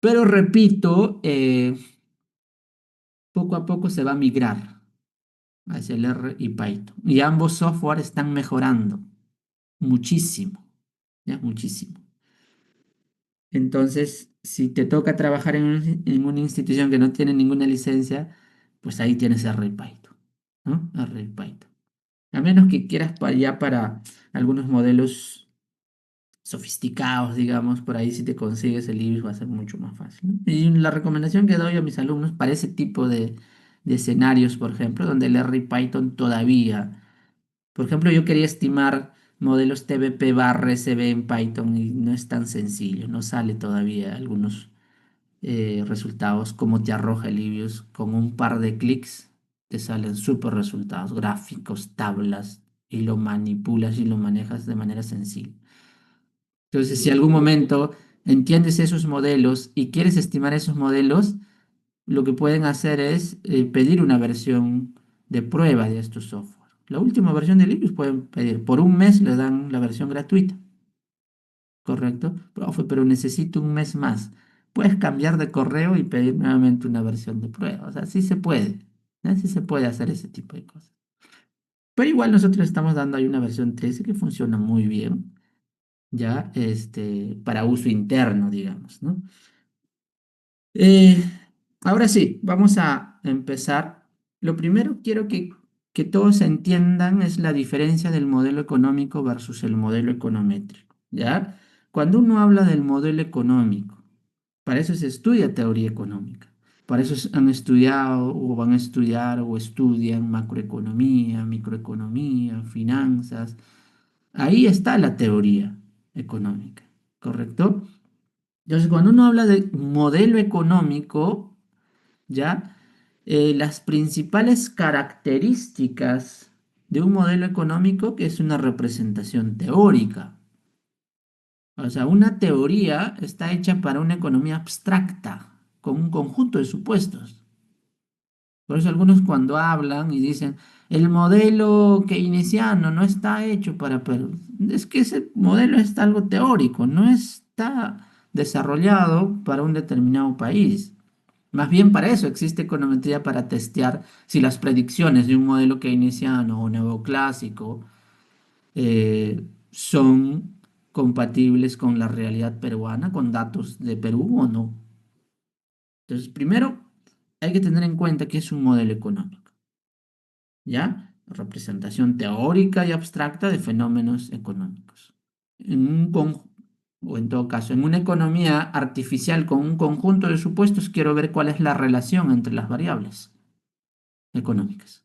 A: Pero repito, poco a poco se va a migrar hacia el R y Python. Y ambos software están mejorando muchísimo, ya muchísimo. Entonces, si te toca trabajar en una institución que no tiene ninguna licencia, pues ahí tienes R y Python, ¿no? R y Python. A menos que quieras ya para algunos modelos sofisticados, digamos, por ahí si te consigues el IBIS va a ser mucho más fácil, ¿no? Y la recomendación que doy a mis alumnos para ese tipo de escenarios, por ejemplo, donde el R y Python todavía, por ejemplo, yo quería estimar modelos TBP barra SB en Python y no es tan sencillo, no sale todavía algunos resultados como te arroja el Libius. Con un par de clics te salen súper resultados, gráficos, tablas, y lo manipulas y lo manejas de manera sencilla. Entonces, si algún momento entiendes esos modelos y quieres estimar esos modelos, lo que pueden hacer es pedir una versión de prueba de estos software. La última versión de Linux pueden pedir. Por un mes le dan la versión gratuita, ¿correcto? Profe, pero necesito un mes más. Puedes cambiar de correo y pedir nuevamente una versión de prueba. O sea, sí se puede. ¿No? Sí se puede hacer ese tipo de cosas. Pero igual nosotros estamos dando ahí una versión 13 que funciona muy bien, ya, para uso interno, digamos, ¿no? Eh, Ahora sí, vamos a empezar. Lo primero quiero que todos entiendan es la diferencia del modelo económico versus el modelo econométrico, ¿ya? Cuando uno habla del modelo económico, para eso se estudia teoría económica. Para eso han estudiado o van a estudiar o estudian macroeconomía, microeconomía, finanzas. Ahí está la teoría económica, ¿correcto? Entonces, cuando uno habla de modelo económico, ¿ya? Las principales características de un modelo económico que es una representación teórica. O sea, una teoría está hecha para una economía abstracta, con un conjunto de supuestos. Por eso algunos cuando hablan y dicen, el modelo keynesiano no está hecho para Perú. Es que ese modelo es algo teórico, no está desarrollado para un determinado país. Más bien para eso existe econometría para testear si las predicciones de un modelo keynesiano o neoclásico son compatibles con la realidad peruana, con datos de Perú o no. Entonces, primero hay que tener en cuenta que es un modelo económico, ¿ya? Representación teórica y abstracta de fenómenos económicos. En un o en todo caso, en una economía artificial con un conjunto de supuestos, quiero ver cuál es la relación entre las variables económicas,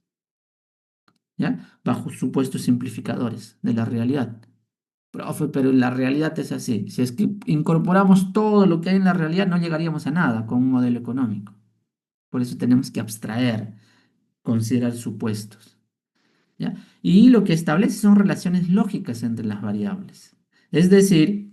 A: ¿ya? Bajo supuestos simplificadores de la realidad. Profe, pero la realidad es así. Si es que incorporamos todo lo que hay en la realidad, no llegaríamos a nada con un modelo económico. Por eso tenemos que abstraer, considerar supuestos, ¿ya? Y lo que establece son relaciones lógicas entre las variables. Es decir,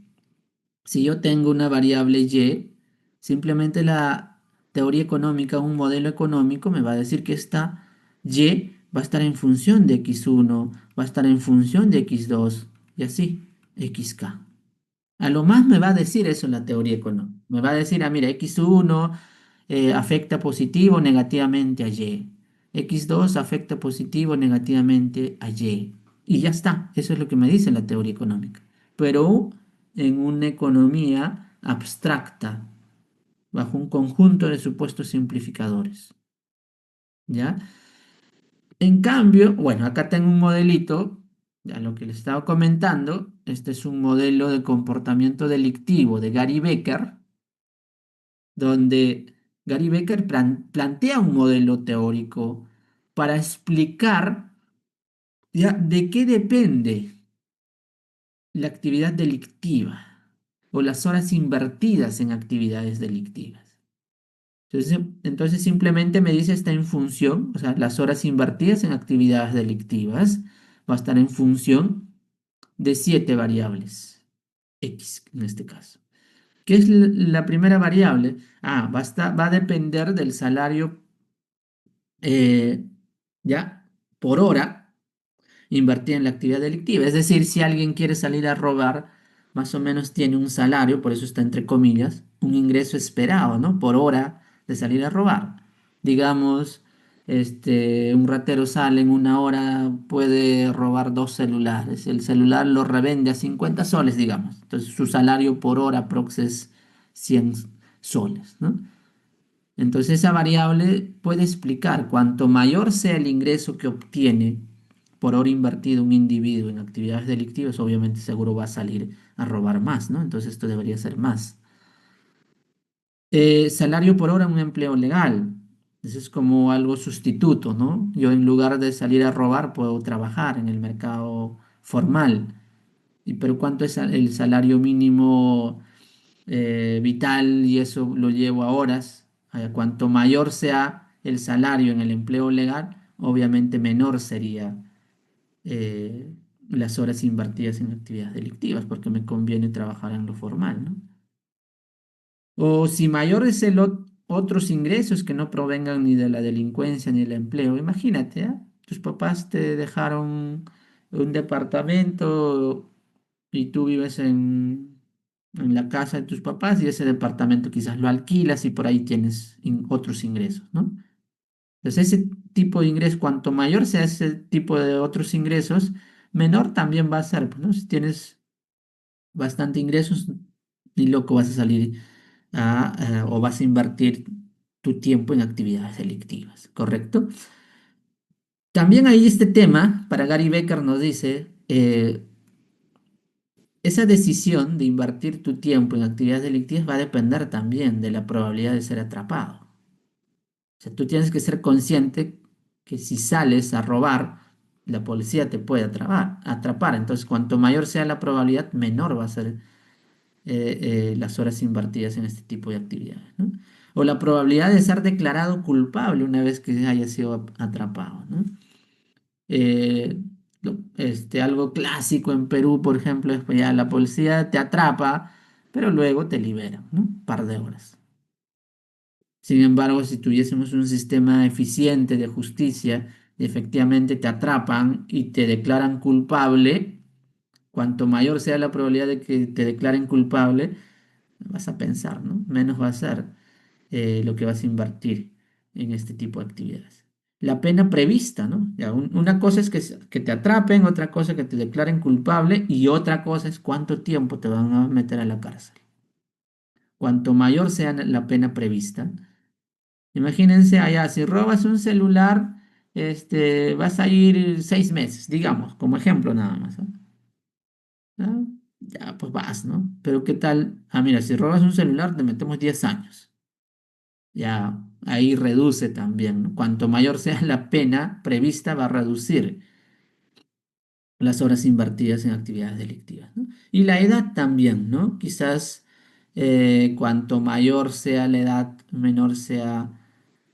A: si yo tengo una variable y, simplemente la teoría económica, un modelo económico, me va a decir que esta y va a estar en función de x1, va a estar en función de x2 y así, xk. A lo más me va a decir eso la teoría económica. Me va a decir, ah, mira, x1 afecta positivo o negativamente a y. X2 afecta positivo o negativamente a y. Y ya está. Eso es lo que me dice la teoría económica. Pero en una economía abstracta, bajo un conjunto de supuestos simplificadores. ¿Ya? En cambio, bueno, acá tengo un modelito, ya lo que les estaba comentando. Este es un modelo de comportamiento delictivo de Gary Becker, donde Gary Becker plantea un modelo teórico para explicar ya de qué depende la actividad delictiva o las horas invertidas en actividades delictivas. Entonces simplemente me dice está en función, o sea, las horas invertidas en actividades delictivas va a estar en función de 7 variables, X en este caso. ¿Qué es la primera variable? Va a depender del salario, eh, ya, por hora invertida en la actividad delictiva. Es decir, si alguien quiere salir a robar, más o menos tiene un salario, por eso está entre comillas, un ingreso esperado, ¿no? Por hora de salir a robar. Digamos, un ratero sale en una hora, puede robar 2 celulares. El celular lo revende a 50 soles, digamos. Entonces su salario por hora prox es 100 soles, ¿no? Entonces esa variable puede explicar cuanto mayor sea el ingreso que obtiene por hora invertido un individuo en actividades delictivas, obviamente seguro va a salir a robar más, ¿no? Entonces esto debería ser más. Salario por hora en un empleo legal. Eso es como algo sustituto, ¿no? Yo en lugar de salir a robar puedo trabajar en el mercado formal. Pero ¿cuánto es el salario mínimo vital? Y eso lo llevo a horas. Cuanto mayor sea el salario en el empleo legal, obviamente menor sería las horas invertidas en actividades delictivas, porque me conviene trabajar en lo formal, ¿no? O si mayor es otros ingresos que no provengan ni de la delincuencia ni del empleo. Imagínate, ¿ah? Tus papás te dejaron un departamento y tú vives en la casa de tus papás y ese departamento quizás lo alquilas y por ahí tienes otros ingresos, ¿no? Entonces ese tipo de ingresos, cuanto mayor sea ese tipo de otros ingresos, menor también va a ser, pues, ¿no? Si tienes bastante ingresos, ni loco vas a salir o vas a invertir tu tiempo en actividades delictivas, ¿correcto? También hay este tema, para Gary Becker nos dice, esa decisión de invertir tu tiempo en actividades delictivas va a depender también de la probabilidad de ser atrapado. O sea, tú tienes que ser consciente que si sales a robar, la policía te puede atrapar. Entonces, cuanto mayor sea la probabilidad, menor va a ser las horas invertidas en este tipo de actividades, ¿no? O la probabilidad de ser declarado culpable una vez que haya sido atrapado, ¿no? Eh, algo clásico en Perú, por ejemplo, es que ya la policía te atrapa, pero luego te libera, ¿no? Un par de horas. Sin embargo, si tuviésemos un sistema eficiente de justicia, y efectivamente te atrapan y te declaran culpable, cuanto mayor sea la probabilidad de que te declaren culpable, vas a pensar, ¿no? Menos va a ser lo que vas a invertir en este tipo de actividades. La pena prevista, ¿no? Ya, una cosa es que te atrapen, otra cosa que te declaren culpable y otra cosa es cuánto tiempo te van a meter a la cárcel. Cuanto mayor sea la pena prevista, imagínense allá, si robas un celular, vas a ir 6 meses, digamos, como ejemplo nada más, ¿no? ¿Ah? Ya, pues vas, ¿no? Pero ¿qué tal? Ah, mira, si robas un celular, te metemos 10 años. Ya ahí reduce también, ¿no? Cuanto mayor sea la pena prevista, va a reducir las horas invertidas en actividades delictivas, ¿no? Y la edad también, ¿no? Quizás cuanto mayor sea la edad, menor sea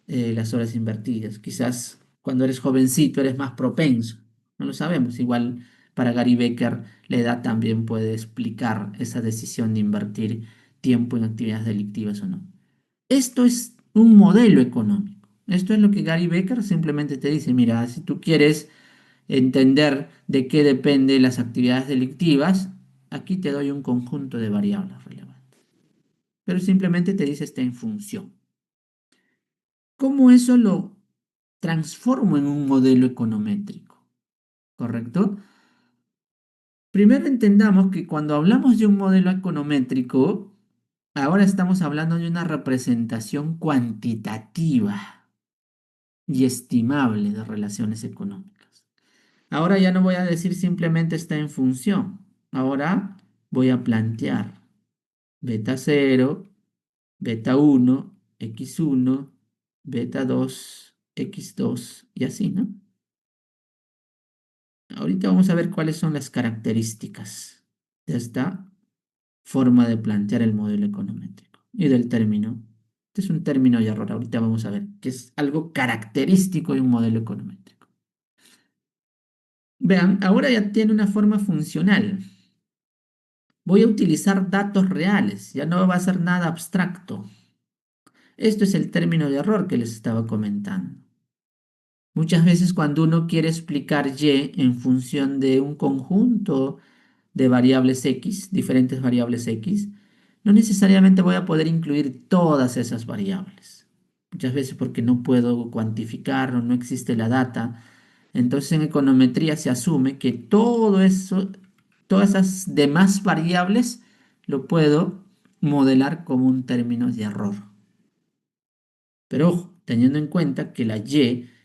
A: las horas invertidas. Quizás cuando eres jovencito eres más propenso, no lo sabemos. Igual para Gary Becker la edad también puede explicar esa decisión de invertir tiempo en actividades delictivas o no. Esto es un modelo económico. Esto es lo que Gary Becker simplemente te dice, mira, si tú quieres entender de qué dependen las actividades delictivas, aquí te doy un conjunto de variables relevantes. Pero simplemente te dice está en función. ¿Cómo eso lo transformo en un modelo econométrico? ¿Correcto? Primero entendamos que cuando hablamos de un modelo econométrico, ahora estamos hablando de una representación cuantitativa y estimable de relaciones económicas. Ahora ya no voy a decir simplemente está en función. Ahora voy a plantear beta cero, beta uno, x1, beta 2, x2 y así, ¿no? Ahorita vamos a ver cuáles son las características de esta forma de plantear el modelo econométrico y del término. Este es un término y error. Ahorita vamos a ver que es algo característico de un modelo econométrico. Vean, ahora ya tiene una forma funcional. Voy a utilizar datos reales, ya no va a ser nada abstracto. Esto es el término de error que les estaba comentando. Muchas veces cuando uno quiere explicar Y en función de un conjunto de variables X, diferentes variables X, no necesariamente voy a poder incluir todas esas variables. Muchas veces porque no puedo cuantificar o no existe la data. Entonces en econometría se asume que todo eso, todas esas demás variables lo puedo modelar como un término de error. Pero ojo, teniendo en cuenta que la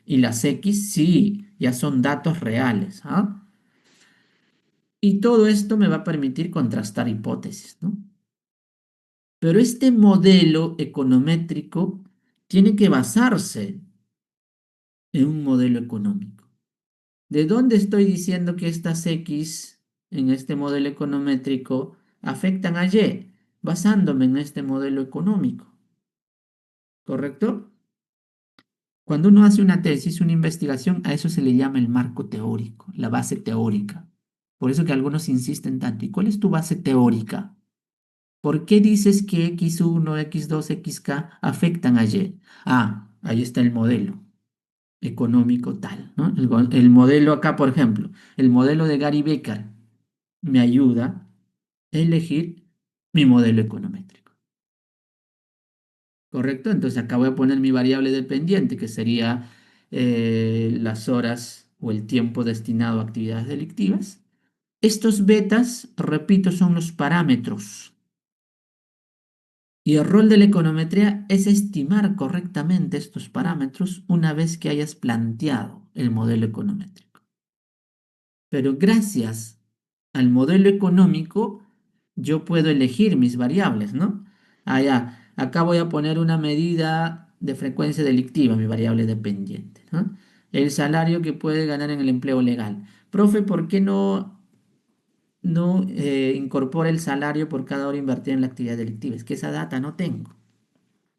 A: y las X sí ya son datos reales, ¿ah? Y todo esto me va a permitir contrastar hipótesis, ¿no? Pero este modelo econométrico tiene que basarse en un modelo económico. ¿De dónde estoy diciendo que estas X en este modelo econométrico afectan a Y? Basándome en este modelo económico, ¿correcto? Cuando uno hace una tesis, una investigación, a eso se le llama el marco teórico, la base teórica. Por eso que algunos insisten tanto. ¿Y cuál es tu base teórica? ¿Por qué dices que X1, X2, XK afectan a Y? Ah, ahí está el modelo económico tal, ¿no? El modelo acá, por ejemplo, el modelo de Gary Becker me ayuda a elegir mi modelo econométrico, ¿correcto? Entonces acá voy a poner mi variable dependiente, que sería las horas o el tiempo destinado a actividades delictivas. Estos betas, repito, son los parámetros. Y el rol de la econometría es estimar correctamente estos parámetros una vez que hayas planteado el modelo econométrico. Pero gracias al modelo económico, yo puedo elegir mis variables, ¿no? Acá voy a poner una medida de frecuencia delictiva, mi variable dependiente, ¿no? El salario que puede ganar en el empleo legal. Profe, ¿por qué no incorpora el salario por cada hora invertida en la actividad delictiva? Es que esa data no tengo.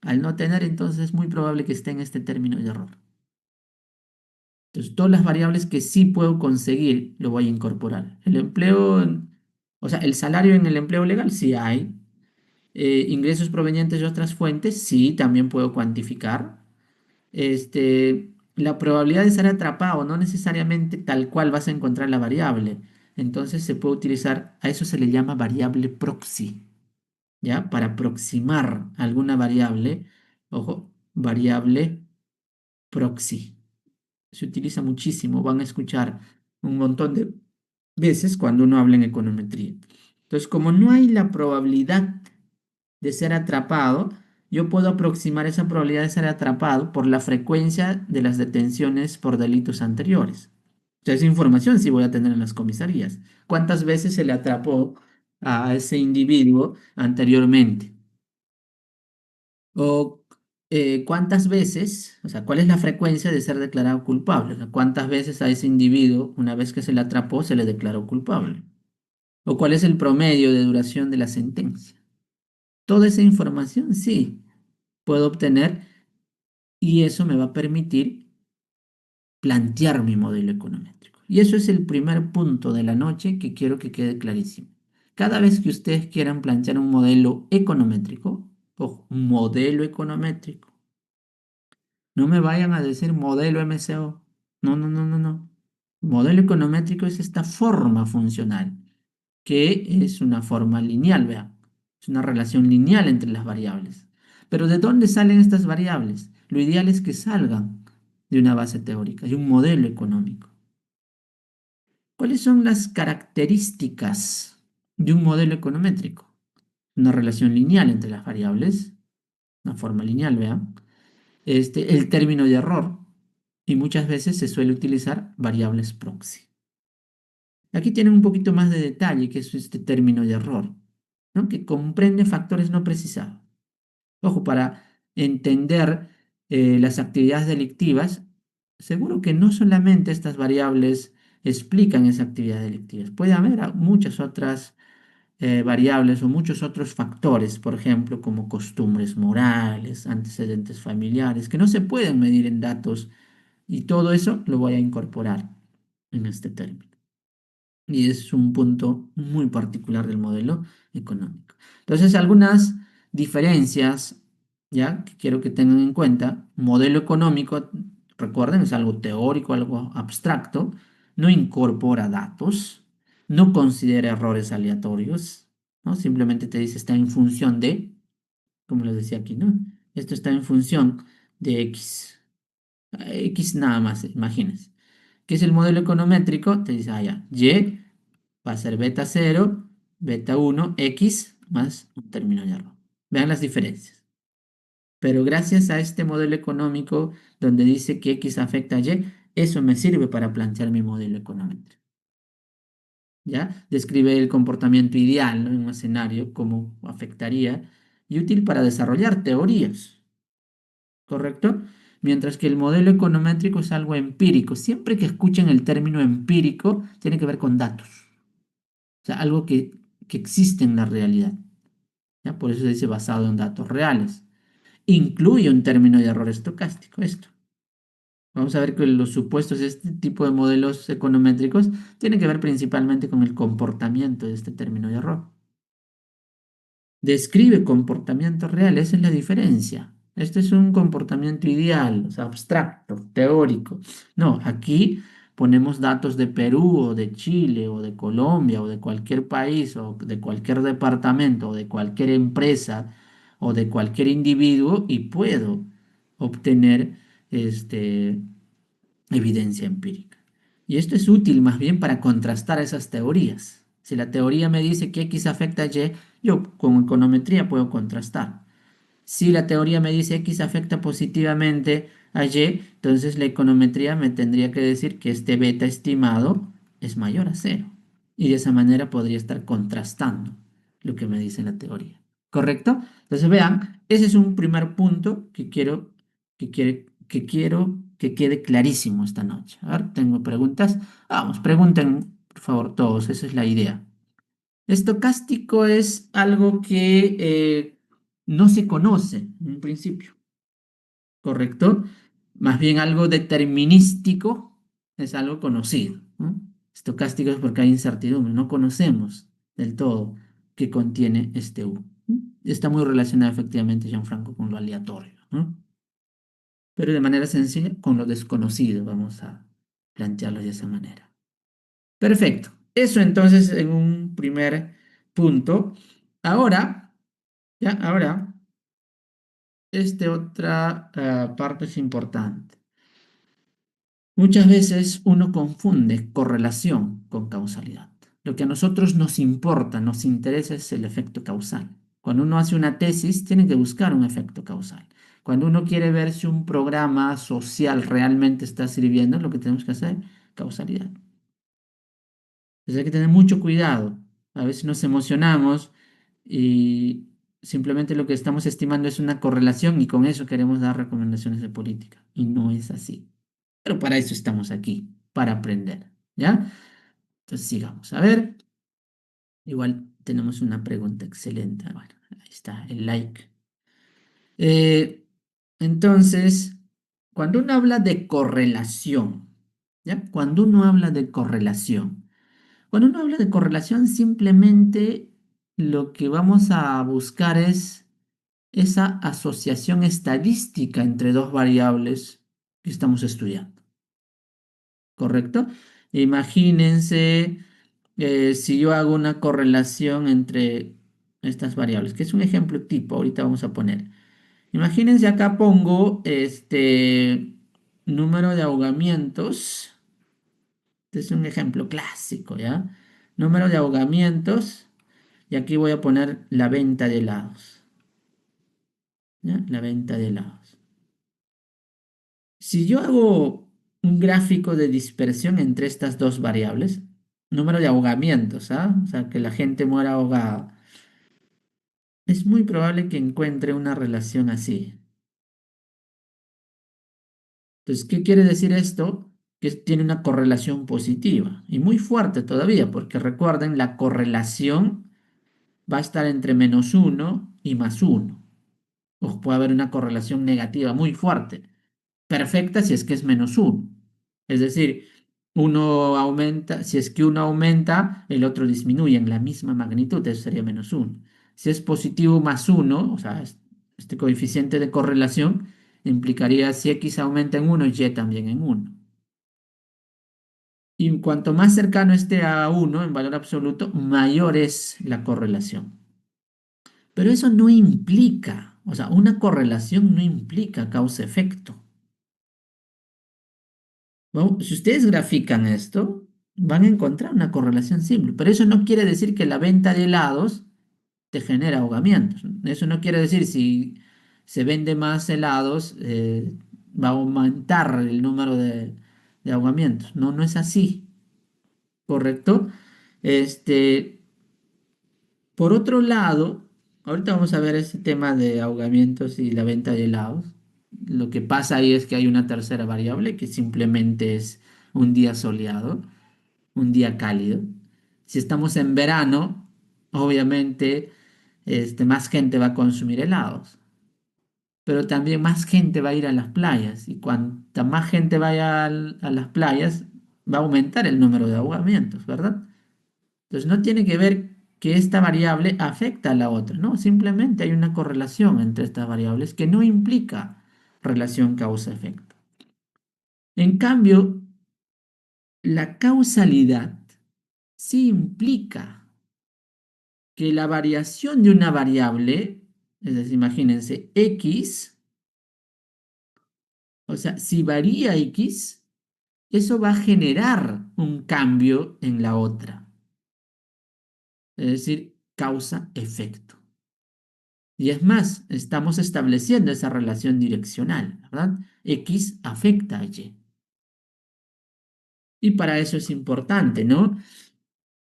A: Al no tener, entonces es muy probable que esté en este término de error. Entonces, todas las variables que sí puedo conseguir, lo voy a incorporar. El empleo, o sea, el salario en el empleo legal, sí hay. Ingresos provenientes de otras fuentes, sí, también puedo cuantificar. La probabilidad de ser atrapado, no necesariamente tal cual vas a encontrar la variable. Entonces se puede utilizar, a eso se le llama variable proxy, ¿ya? Para aproximar alguna variable, ojo, variable proxy. Se utiliza muchísimo, van a escuchar un montón de veces cuando uno habla en econometría. Entonces, como no hay la probabilidad de ser atrapado, yo puedo aproximar esa probabilidad de ser atrapado por la frecuencia de las detenciones por delitos anteriores. O sea, esa información sí voy a tener en las comisarías. ¿Cuántas veces se le atrapó a ese individuo anteriormente? O cuántas veces, o sea, cuál es la frecuencia de ser declarado culpable. O sea, cuántas veces a ese individuo, una vez que se le atrapó, se le declaró culpable. O cuál es el promedio de duración de la sentencia. Toda esa información sí puedo obtener y eso me va a permitir plantear mi modelo econométrico. Y eso es el primer punto de la noche que quiero que quede clarísimo. Cada vez que ustedes quieran plantear un modelo econométrico, o un modelo econométrico, no me vayan a decir modelo MCO. No, no, no, no, no. Modelo econométrico es esta forma funcional, que es una forma lineal, vea. Es una relación lineal entre las variables. Pero ¿de dónde salen estas variables? Lo ideal es que salgan de una base teórica, de un modelo económico. ¿Cuáles son las características de un modelo econométrico? Una relación lineal entre las variables, una forma lineal, vea. El término de error, y muchas veces se suele utilizar variables proxy. Aquí tienen un poquito más de detalle que es este término de error, ¿no? Que comprende factores no precisados. Ojo, para entender las actividades delictivas, seguro que no solamente estas variables explican esa actividad delictiva, puede haber muchas otras variables o muchos otros factores, por ejemplo, como costumbres morales, antecedentes familiares, que no se pueden medir en datos y todo eso lo voy a incorporar en este término. Y es un punto muy particular del modelo económico. Entonces, algunas diferencias, ya, que quiero que tengan en cuenta. Modelo económico, recuerden, es algo teórico, algo abstracto, no incorpora datos, no considera errores aleatorios, ¿no? Simplemente te dice está en función de, como les decía aquí, ¿no? Esto está en función de X. X nada más, imagínense. ¿Qué es el modelo econométrico? Te dice, ya, Y va a ser beta 0, beta 1, X más un término de error. Vean las diferencias. Pero gracias a este modelo económico donde dice que X afecta a Y, eso me sirve para plantear mi modelo económico. ¿Ya? Describe el comportamiento ideal, ¿no? En un escenario, cómo afectaría, y útil para desarrollar teorías, ¿correcto? Mientras que el modelo econométrico es algo empírico. Siempre que escuchen el término empírico, tiene que ver con datos. O sea, algo que existe en la realidad. ¿Ya? Por eso se dice basado en datos reales. Incluye un término de error estocástico, esto. Vamos a ver que los supuestos de este tipo de modelos econométricos tienen que ver principalmente con el comportamiento de este término de error. Describe comportamientos reales, esa es la diferencia. Este es un comportamiento ideal, o sea, abstracto, teórico. No, aquí ponemos datos de Perú o de Chile o de Colombia o de cualquier país o de cualquier departamento o de cualquier empresa o de cualquier individuo y puedo obtener este, evidencia empírica. Y esto es útil más bien para contrastar esas teorías. Si la teoría me dice que X afecta a Y, yo con econometría puedo contrastar. Si la teoría me dice X afecta positivamente a Y, entonces la econometría me tendría que decir que este beta estimado es mayor a cero. Y de esa manera podría estar contrastando lo que me dice la teoría. ¿Correcto? Entonces vean, ese es un primer punto que quiero que quede clarísimo esta noche. A ver, tengo preguntas. Vamos, pregunten, por favor, todos. Esa es la idea. Estocástico es algo que no se conoce en un principio, ¿correcto? Más bien algo determinístico es algo conocido, ¿no? Estocástico es porque hay incertidumbre, no conocemos del todo qué contiene este U. Está muy relacionado efectivamente, Gianfranco, con lo aleatorio, ¿no? Pero de manera sencilla, con lo desconocido, vamos a plantearlo de esa manera. Perfecto. Eso entonces en un primer punto. Ahora, ahora, otra parte es importante. Muchas veces uno confunde correlación con causalidad. Lo que a nosotros nos importa, nos interesa es el efecto causal. Cuando uno hace una tesis, tiene que buscar un efecto causal. Cuando uno quiere ver si un programa social realmente está sirviendo, lo que tenemos que hacer, causalidad. Entonces hay que tener mucho cuidado. A veces nos emocionamos y simplemente lo que estamos estimando es una correlación y con eso queremos dar recomendaciones de política. Y no es así. Pero para eso estamos aquí, para aprender. ¿Ya? Entonces sigamos. A ver, igual tenemos una pregunta excelente. Bueno, ahí está, el like. Eh, entonces, cuando uno habla de correlación, ¿ya? Cuando uno habla de correlación, simplemente lo que vamos a buscar es esa asociación estadística entre dos variables que estamos estudiando, ¿correcto? Imagínense si yo hago una correlación entre estas variables, que es un ejemplo tipo, ahorita vamos a poner. Imagínense acá pongo este número de ahogamientos. Este es un ejemplo clásico, ¿ya? Número de ahogamientos. Y aquí voy a poner la venta de helados. ¿Ya? La venta de helados. Si yo hago un gráfico de dispersión entre estas dos variables, número de ahogamientos, ¿ah? O sea, que la gente muera ahogada, es muy probable que encuentre una relación así. Entonces, ¿qué quiere decir esto? Que tiene una correlación positiva y muy fuerte todavía, porque recuerden, la correlación va a estar entre -1 y +1. O puede haber una correlación negativa muy fuerte, perfecta si es que es -1. Es decir, uno aumenta, si es que uno aumenta, el otro disminuye en la misma magnitud, eso sería -1. Si es positivo +1, o sea, este coeficiente de correlación implicaría si X aumenta en 1, Y también en 1. Y cuanto más cercano esté a 1 en valor absoluto, mayor es la correlación. Pero eso no implica, o sea, una correlación no implica causa-efecto. Si ustedes grafican esto, van a encontrar una correlación simple, pero eso no quiere decir que la venta de helados te genera ahogamientos. Eso no quiere decir si se vende más helados, va a aumentar el número de ahogamientos. No, no es así, ¿correcto? Este, por otro lado, ahorita vamos a ver ese tema de ahogamientos y la venta de helados. Lo que pasa ahí es que hay una tercera variable que simplemente es un día soleado, un día cálido. Si estamos en verano, obviamente más gente va a consumir helados. pero también más gente va a ir a las playas y cuanta más gente vaya a las playas, va a aumentar el número de ahogamientos, ¿verdad? Entonces no tiene que ver que esta variable afecta a la otra, ¿no? Simplemente hay una correlación entre estas variables que no implica relación causa-efecto. En cambio, la causalidad sí implica que la variación de una variable, es decir, imagínense, x, o sea, si varía x, eso va a generar un cambio en la otra, es decir, causa-efecto. Y es más, estamos estableciendo esa relación direccional, ¿verdad? X afecta a Y. Y para eso es importante, ¿no?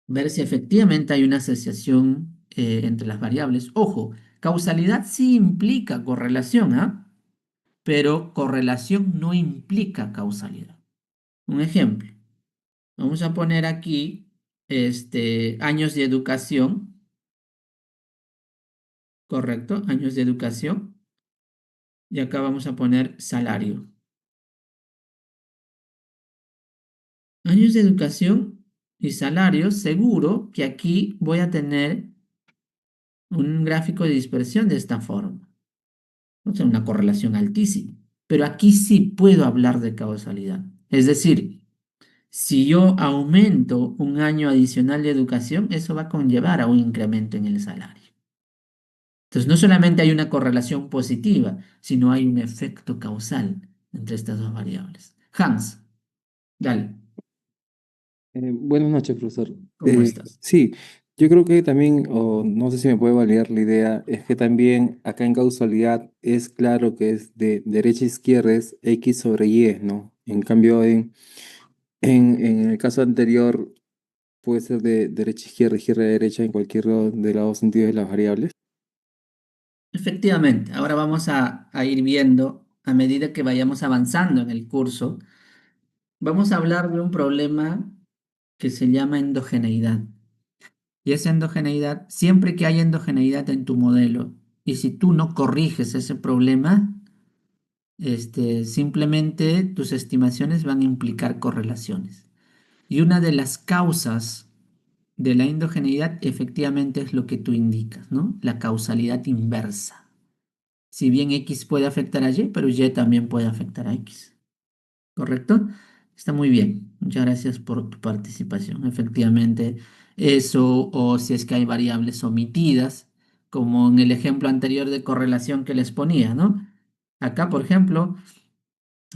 A: Ver si efectivamente hay una asociación entre las variables. Ojo, causalidad sí implica correlación, ¿ah? Pero correlación no implica causalidad. Un ejemplo, vamos a poner aquí años de educación, ¿correcto? Años de educación. Y acá vamos a poner salario. Años de educación y salario, seguro que aquí voy a tener un gráfico de dispersión de esta forma. O sea, una correlación altísima. Pero aquí sí puedo hablar de causalidad. Es decir, si yo aumento un año adicional de educación, eso va a conllevar a un incremento en el salario. Entonces, no solamente hay una correlación positiva, sino hay un efecto causal entre estas dos variables. Hans, dale,
C: Buenas noches, profesor.
A: ¿cómo estás?
C: Sí, yo creo que también, o no sé si me puede validar la idea, es que también acá en causalidad es claro que es de derecha a izquierda es X sobre Y, ¿no? En cambio, en el caso anterior puede ser de derecha a izquierda, izquierda a derecha en cualquier de los dos sentidos de las variables.
A: Efectivamente, ahora vamos a ir viendo a medida que vayamos avanzando en el curso, vamos a hablar de un problema que se llama endogeneidad. Y esa endogeneidad, siempre que hay endogeneidad en tu modelo, y si tú no corriges ese problema, simplemente tus estimaciones van a implicar correlaciones. Y una de las causas de la endogeneidad efectivamente es lo que tú indicas, ¿no? La causalidad inversa. Si bien X puede afectar a Y, pero Y también puede afectar a X. ¿Correcto? Está muy bien. Muchas gracias por tu participación. Efectivamente, eso o si es que hay variables omitidas, como en el ejemplo anterior de correlación que les ponía, ¿no? Acá, por ejemplo,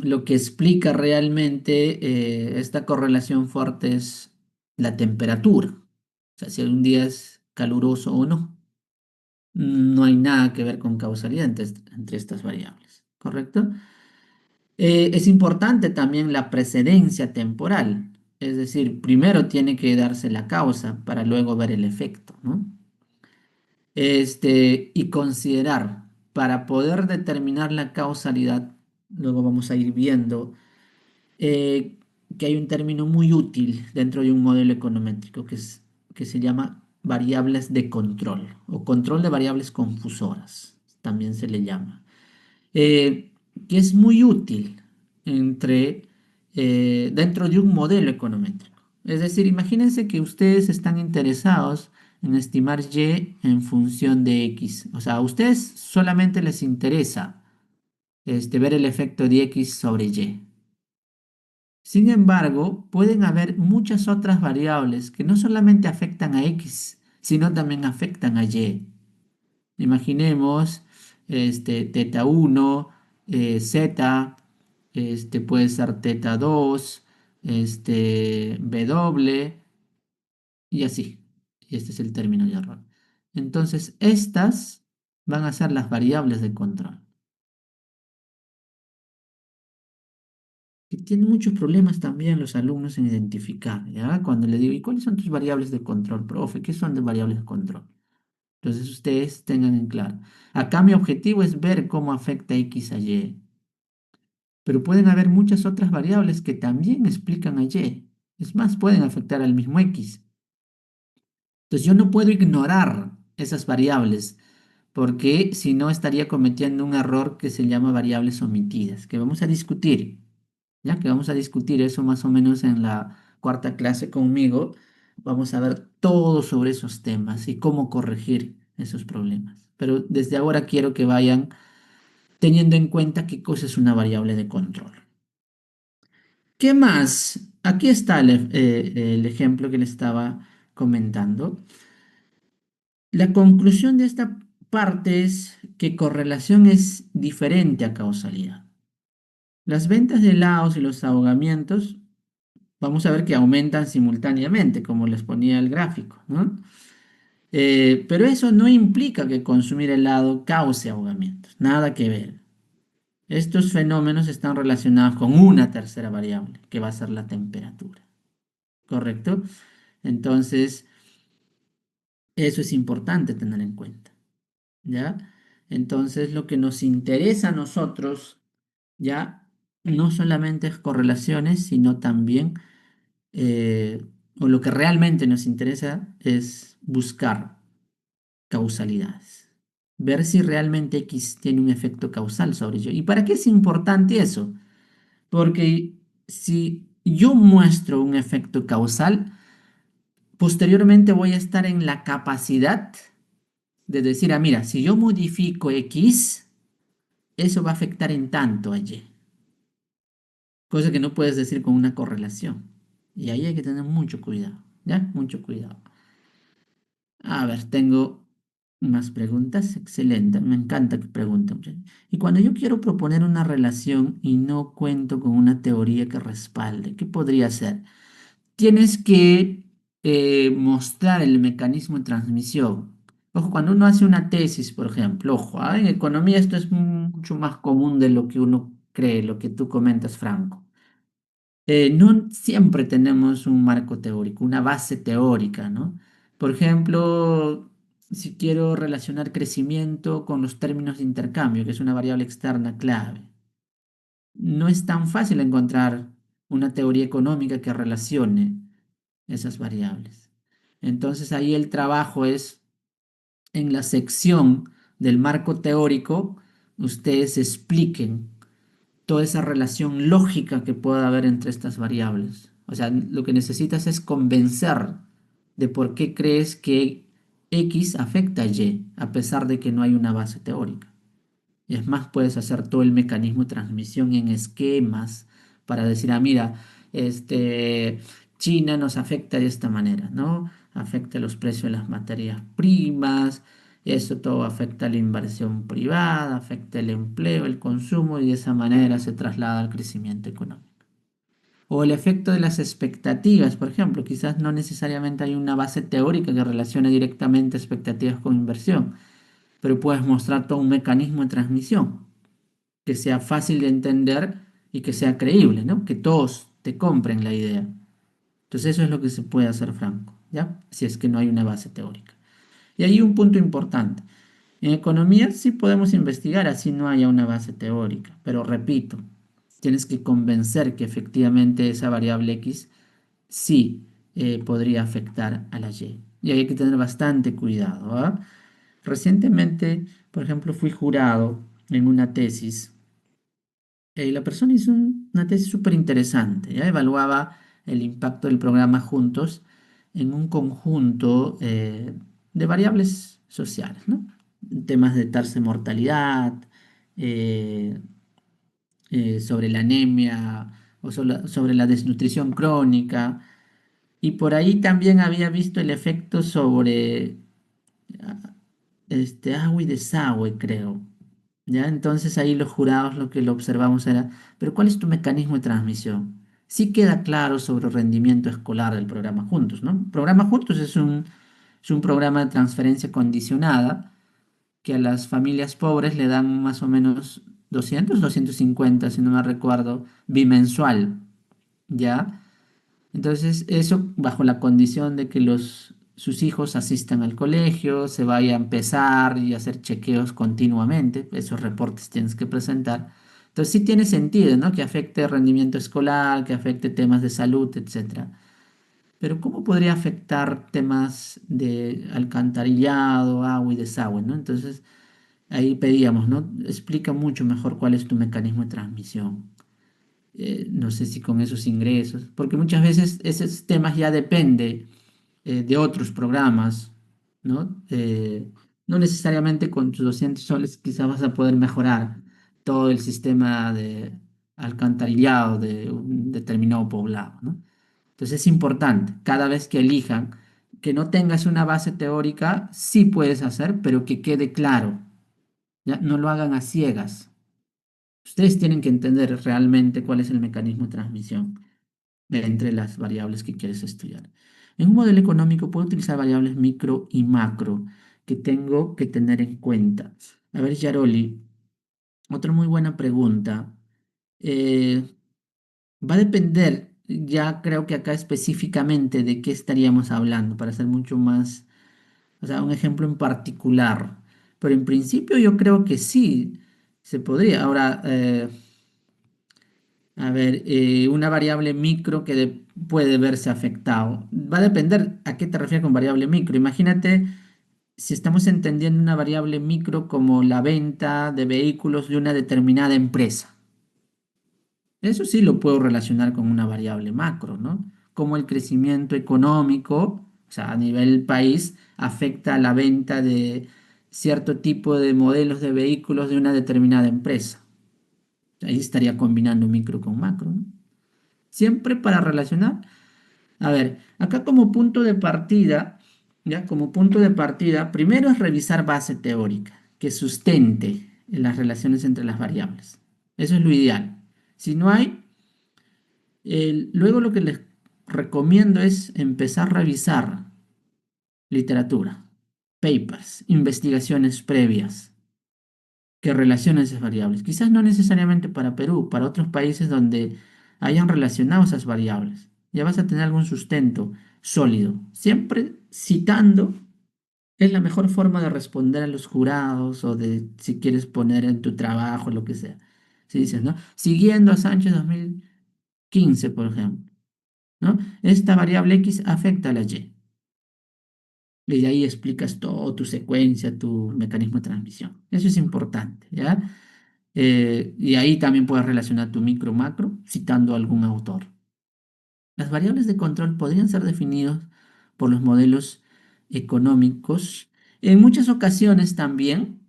A: lo que explica realmente esta correlación fuerte es la temperatura. O sea, si un día es caluroso o no. No hay nada que ver con causalidad entre estas variables, ¿correcto? Es importante también la precedencia temporal, es decir, primero tiene que darse la causa para luego ver el efecto, ¿no? Y considerar, para poder determinar la causalidad, luego vamos a ir viendo eh, que hay un término muy útil dentro de un modelo econométrico que se llama variables de control o control de variables confusoras, también se le llama eh, que es muy útil dentro de un modelo econométrico. Es decir, imagínense que ustedes están interesados en estimar Y en función de X. O sea, a ustedes solamente les interesa ver el efecto de X sobre Y. Sin embargo, pueden haber muchas otras variables que no solamente afectan a X, sino también afectan a Y. Imaginemos teta 1, z, puede ser teta 2, w y así. Y este es el término de error. Entonces, estas van a ser las variables de control. Que tienen muchos problemas también los alumnos en identificar, ¿ya? Cuando le digo, ¿y cuáles son tus variables de control, profe? ¿Qué son de variables de control? Entonces ustedes tengan en claro. Acá mi objetivo es ver cómo afecta X a Y, pero pueden haber muchas otras variables que también explican a Y. Es más, pueden afectar al mismo X. Entonces yo no puedo ignorar esas variables porque si no estaría cometiendo un error que se llama variables omitidas, que vamos a discutir, ya que vamos a discutir eso más o menos en la cuarta clase conmigo. Vamos a ver todo sobre esos temas y cómo corregir esos problemas. Pero desde ahora quiero que vayan teniendo en cuenta qué cosa es una variable de control. ¿Qué más? Aquí está el ejemplo que le estaba comentando. La conclusión de esta parte es que correlación es diferente a causalidad. Las ventas de helados y los ahogamientos, vamos a ver que aumentan simultáneamente, como les ponía el gráfico, ¿no? Pero eso no implica que consumir helado cause ahogamientos, nada que ver. Estos fenómenos están relacionados con una tercera variable, que va a ser la temperatura, ¿correcto? Entonces, eso es importante tener en cuenta, ¿ya? Entonces, lo que nos interesa a nosotros, ¿ya? No solamente es correlaciones, sino también, o lo que realmente nos interesa es buscar causalidades, ver si realmente X tiene un efecto causal sobre yo. ¿Y para qué es importante eso? Porque si yo muestro un efecto causal, posteriormente voy a estar en la capacidad de decir, ah, mira, si yo modifico X, eso va a afectar en tanto a Y, cosa que no puedes decir con una correlación. Y ahí hay que tener mucho cuidado, ¿ya? Mucho cuidado. A ver, tengo más preguntas. Excelente, me encanta que pregunten. Y cuando yo quiero proponer una relación y no cuento con una teoría que respalde, ¿qué podría ser? Tienes que mostrar el mecanismo de transmisión. Ojo, cuando uno hace una tesis, por ejemplo, ojo, en economía esto es mucho más común de lo que uno cree, lo que tú comentas, Franco. No siempre tenemos un marco teórico, una base teórica, ¿no? Por ejemplo, si quiero relacionar crecimiento con los términos de intercambio, que es una variable externa clave, no es tan fácil encontrar una teoría económica que relacione esas variables. Entonces ahí el trabajo es en la sección del marco teórico, ustedes expliquen toda esa relación lógica que pueda haber entre estas variables. O sea, lo que necesitas es convencer de por qué crees que X afecta a Y, a pesar de que no hay una base teórica. Y es más, puedes hacer todo el mecanismo de transmisión en esquemas para decir, ah, mira, China nos afecta de esta manera, ¿no? Afecta los precios de las materias primas, eso todo afecta la inversión privada, afecta el empleo, el consumo y de esa manera se traslada al crecimiento económico. O el efecto de las expectativas, por ejemplo, quizás no necesariamente hay una base teórica que relacione directamente expectativas con inversión, pero puedes mostrar todo un mecanismo de transmisión que sea fácil de entender y que sea creíble, ¿no? Que todos te compren la idea. Entonces eso es lo que se puede hacer, Franco, ¿ya? Si es que no hay una base teórica. Y hay un punto importante. En economía sí podemos investigar así no haya una base teórica, pero repito, tienes que convencer que efectivamente esa variable X sí podría afectar a la Y. Y hay que tener bastante cuidado, ¿ah? Recientemente, por ejemplo, fui jurado en una tesis. La persona hizo una tesis súper interesante. Ya evaluaba el impacto del programa Juntos en un conjunto de variables sociales, ¿no? Temas de tasa de mortalidad, eh, sobre la anemia o sobre la desnutrición crónica. Y por ahí también había visto el efecto sobre agua y desagüe, creo. ¿Ya? Entonces ahí los jurados lo que lo observamos era, pero ¿cuál es tu mecanismo de transmisión? Sí queda claro sobre el rendimiento escolar del programa Juntos, ¿no? Programa Juntos es un programa de transferencia condicionada que a las familias pobres le dan más o menos 250 si no me recuerdo, bimensual, ¿ya? Entonces, eso bajo la condición de que sus hijos asistan al colegio, se vaya a empezar y hacer chequeos continuamente, esos reportes tienes que presentar. Entonces, sí tiene sentido, ¿no? Que afecte el rendimiento escolar, que afecte temas de salud, etcétera. Pero ¿cómo podría afectar temas de alcantarillado, agua y desagüe, ¿no? Entonces, ahí pedíamos, ¿no? Explica mucho mejor cuál es tu mecanismo de transmisión. No sé si con esos ingresos, porque muchas veces esos temas ya depende de otros programas, ¿no? No necesariamente con tus 200 soles quizás vas a poder mejorar todo el sistema de alcantarillado de un determinado poblado, ¿no? Entonces es importante, cada vez que elijan, que no tengas una base teórica, sí puedes hacer, pero que quede claro, ¿ya? No lo hagan a ciegas. Ustedes tienen que entender realmente cuál es el mecanismo de transmisión entre las variables que quieres estudiar. En un modelo económico puedo utilizar variables micro y macro que tengo que tener en cuenta. A ver, Yaroli, otra muy buena pregunta. Eh, Va a depender, ya creo que acá específicamente de qué estaríamos hablando, para ser mucho más, o sea, un ejemplo en particular. Pero en principio yo creo que sí, se podría. Ahora, a ver, una variable micro que puede verse afectado. Va a depender a qué te refieres con variable micro. Imagínate si estamos entendiendo una variable micro como la venta de vehículos de una determinada empresa. Eso sí lo puedo relacionar con una variable macro, ¿no? Cómo el crecimiento económico, o sea, a nivel país, afecta a la venta de cierto tipo de modelos de vehículos de una determinada empresa. Ahí estaría combinando micro con macro, ¿no? Siempre para relacionar. A ver, acá como punto de partida, ya como punto de partida, primero es revisar base teórica que sustente las relaciones entre las variables. Eso es lo ideal. Si no hay, luego lo que les recomiendo es empezar a revisar literatura, papers, investigaciones previas que relacionen esas variables. Quizás no necesariamente para Perú, para otros países donde hayan relacionado esas variables. Ya vas a tener algún sustento sólido. Siempre citando es la mejor forma de responder a los jurados o de si quieres poner en tu trabajo, lo que sea. Si dices, ¿no? Siguiendo a Sánchez 2015, por ejemplo, ¿no? Esta variable X afecta a la Y. Y de ahí explicas todo tu secuencia, tu mecanismo de transmisión. Eso es importante, ¿ya? Y ahí también puedes relacionar tu micro macro citando a algún autor. Las variables de control podrían ser definidas por los modelos económicos. En muchas ocasiones también,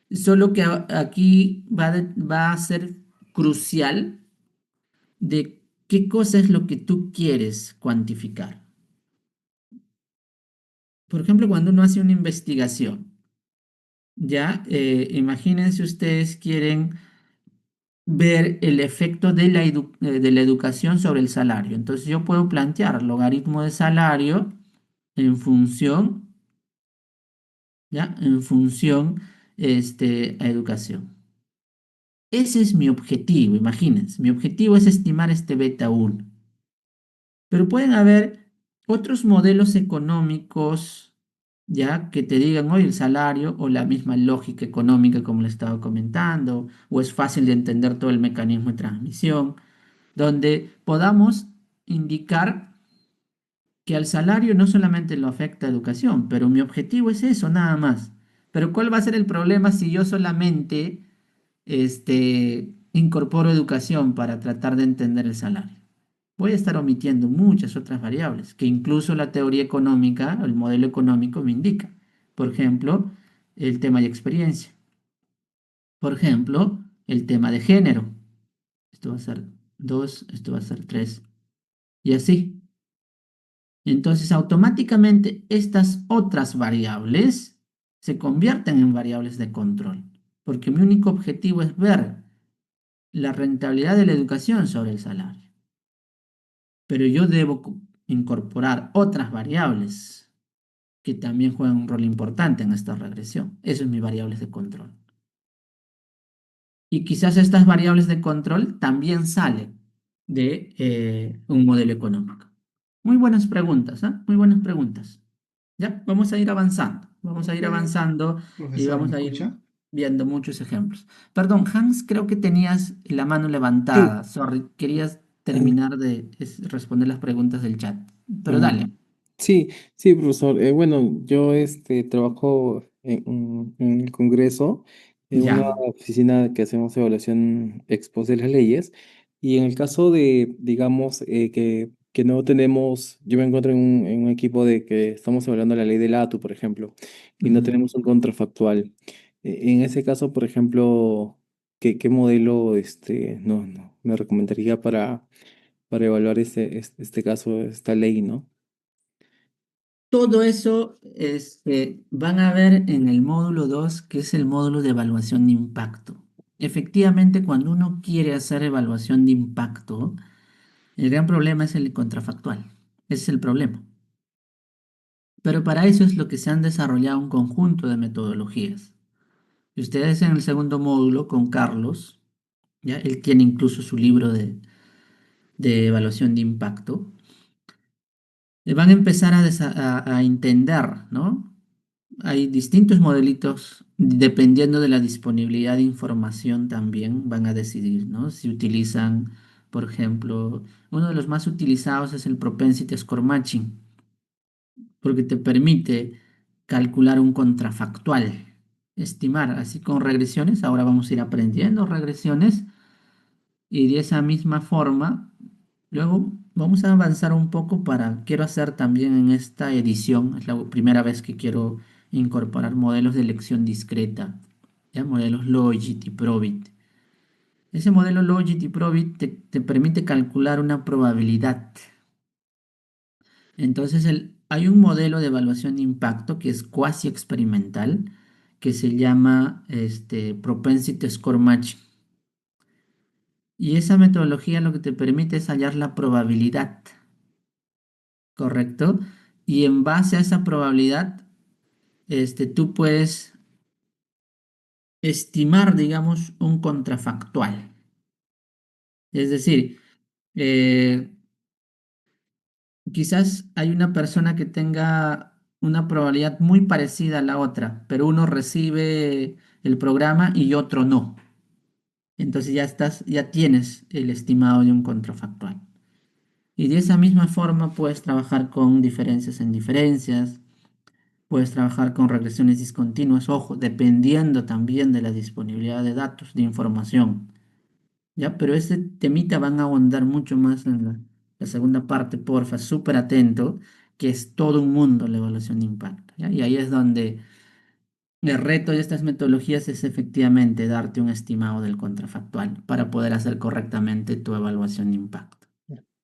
A: solo que aquí va a ser crucial de qué cosa es lo que tú quieres cuantificar. Por ejemplo, cuando uno hace una investigación, ya, imagínense ustedes quieren ver el efecto de la educación sobre el salario. Entonces yo puedo plantear logaritmo de salario en función, ¿ya? En función, a educación. Ese es mi objetivo, imagínense. Mi objetivo es estimar este beta 1. Pero pueden haber otros modelos económicos, ya que te digan hoy el salario o la misma lógica económica como le estaba comentando, o es fácil de entender todo el mecanismo de transmisión, donde podamos indicar que al salario no solamente lo afecta a educación, pero mi objetivo es eso, nada más. Pero ¿cuál va a ser el problema si yo solamente incorporo educación para tratar de entender el salario? Voy a estar omitiendo muchas otras variables que incluso la teoría económica, el modelo económico me indica. Por ejemplo, el tema de experiencia. Por ejemplo, el tema de género. Esto va a ser 2, esto va a ser 3. Y así. Entonces, automáticamente estas otras variables se convierten en variables de control, porque mi único objetivo es ver la rentabilidad de la educación sobre el salario. Pero yo debo incorporar otras variables que también juegan un rol importante en esta regresión. Eso es mis variables de control. Y quizás estas variables de control también salen de un modelo económico. Muy buenas preguntas, ¿eh? Muy buenas preguntas. Ya, vamos a ir avanzando, vamos a ir avanzando y
B: Profesor, ¿me
A: vamos a ir
B: escucha?
A: viendo muchos ejemplos. Perdón, Hans, creo que tenías la mano
C: Sí,
A: levantada. Sorry, querías
C: eh,
A: terminar de responder las preguntas del chat. Pero
C: ah,
A: dale.
C: sí, sí, profesor. Bueno, yo trabajo en el Congreso, en una
A: Ya.
C: oficina que hacemos evaluación ex post de las leyes. Y en el caso de, digamos, que no tenemos, yo me encuentro en un equipo de que estamos evaluando la ley del ATU, por ejemplo, y no
A: Ujú.
C: tenemos un contrafactual. En ese caso, por ejemplo, ¿qué modelo me recomendaría para evaluar este caso, esta ley, ¿no?
A: Todo eso van a ver en el módulo 2, que es el módulo de evaluación de impacto. Efectivamente, cuando uno quiere hacer evaluación de impacto, el gran problema es el contrafactual. Ese es el problema. Pero para eso es lo que se han desarrollado un conjunto de metodologías. Y ustedes en el segundo módulo con Carlos, ¿ya? Él tiene incluso su libro de evaluación de impacto, van a empezar a entender, ¿no? Hay distintos modelitos, dependiendo de la disponibilidad de información también van a decidir, ¿no? Si utilizan, por ejemplo, uno de los más utilizados es el Propensity Score Matching, porque te permite calcular un contrafactual, estimar, así con regresiones. Ahora vamos a ir aprendiendo regresiones y de esa misma forma, luego vamos a avanzar un poco quiero hacer también en esta edición, es la primera vez que quiero incorporar modelos de elección discreta, ¿ya? Modelos Logit y Probit. Ese modelo Logit y Probit te permite calcular una probabilidad. Entonces, hay un modelo de evaluación de impacto que es cuasi experimental, que se llama Propensity Score Matching. Y esa metodología lo que te permite es hallar la probabilidad, ¿correcto? Y en base a esa probabilidad, tú puedes estimar, digamos, un contrafactual. Es decir, eh, quizás hay una persona que tenga una probabilidad muy parecida a la otra, pero uno recibe el programa y otro no. Entonces ya tienes el estimado de un contrafactual. Y de esa misma forma puedes trabajar con diferencias en diferencias, puedes trabajar con regresiones discontinuas, ojo, dependiendo también de la disponibilidad de datos, de información. ¿Ya? Pero este temita van a ahondar mucho más en la segunda parte, porfa, súper atento, que es todo un mundo la evaluación de impacto. ¿Ya? Y ahí es donde el reto de estas metodologías es efectivamente darte un estimado del contrafactual para poder hacer correctamente tu evaluación de impacto.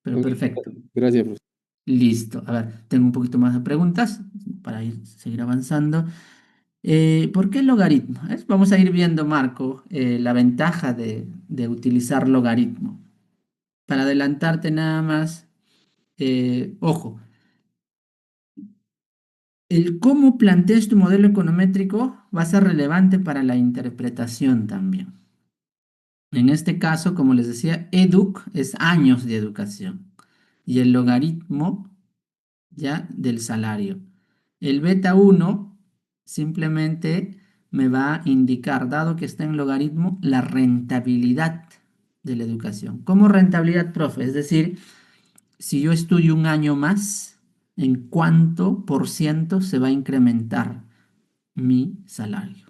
A: Pero
C: Ok,
A: perfecto.
C: gracias, profesor.
A: Listo. A ver, tengo un poquito más de preguntas para seguir avanzando. ¿Por qué el logaritmo? Vamos a ir viendo, Marco, la ventaja de utilizar logaritmo. Para adelantarte nada más, ojo, el cómo plantees tu modelo econométrico va a ser relevante para la interpretación también. En este caso, como les decía, EDUC es años de educación y el logaritmo ya del salario. El beta 1 simplemente me va a indicar, dado que está en logaritmo, la rentabilidad de la educación. ¿Cómo rentabilidad, profe? Es decir, si yo estudio un año más, ¿en cuánto por ciento se va a incrementar mi salario?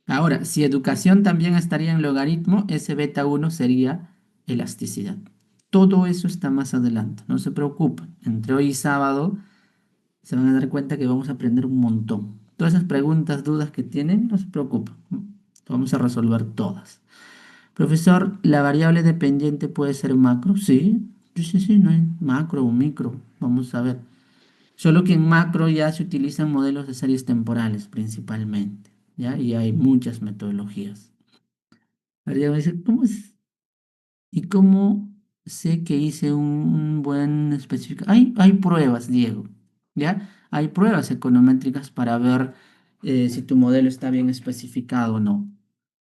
A: Ahora, si educación también estaría en logaritmo, ese beta 1 sería elasticidad. Todo eso está más adelante, no se preocupen. Entre hoy y sábado se van a dar cuenta que vamos a aprender un montón. Todas esas preguntas, dudas que tienen, no se preocupen. Vamos a resolver todas. Profesor, ¿la variable dependiente puede ser macro? Sí, sí, sí, sí, no hay macro o micro. Vamos a ver. Solo que en macro ya se utilizan modelos de series temporales principalmente, ¿ya? Y hay muchas metodologías. Ahora me dice, ¿cómo es? ¿Y cómo sé que hice un buen específico? Hay pruebas, Diego, ¿ya? Hay pruebas econométricas para ver si tu modelo está bien especificado o no.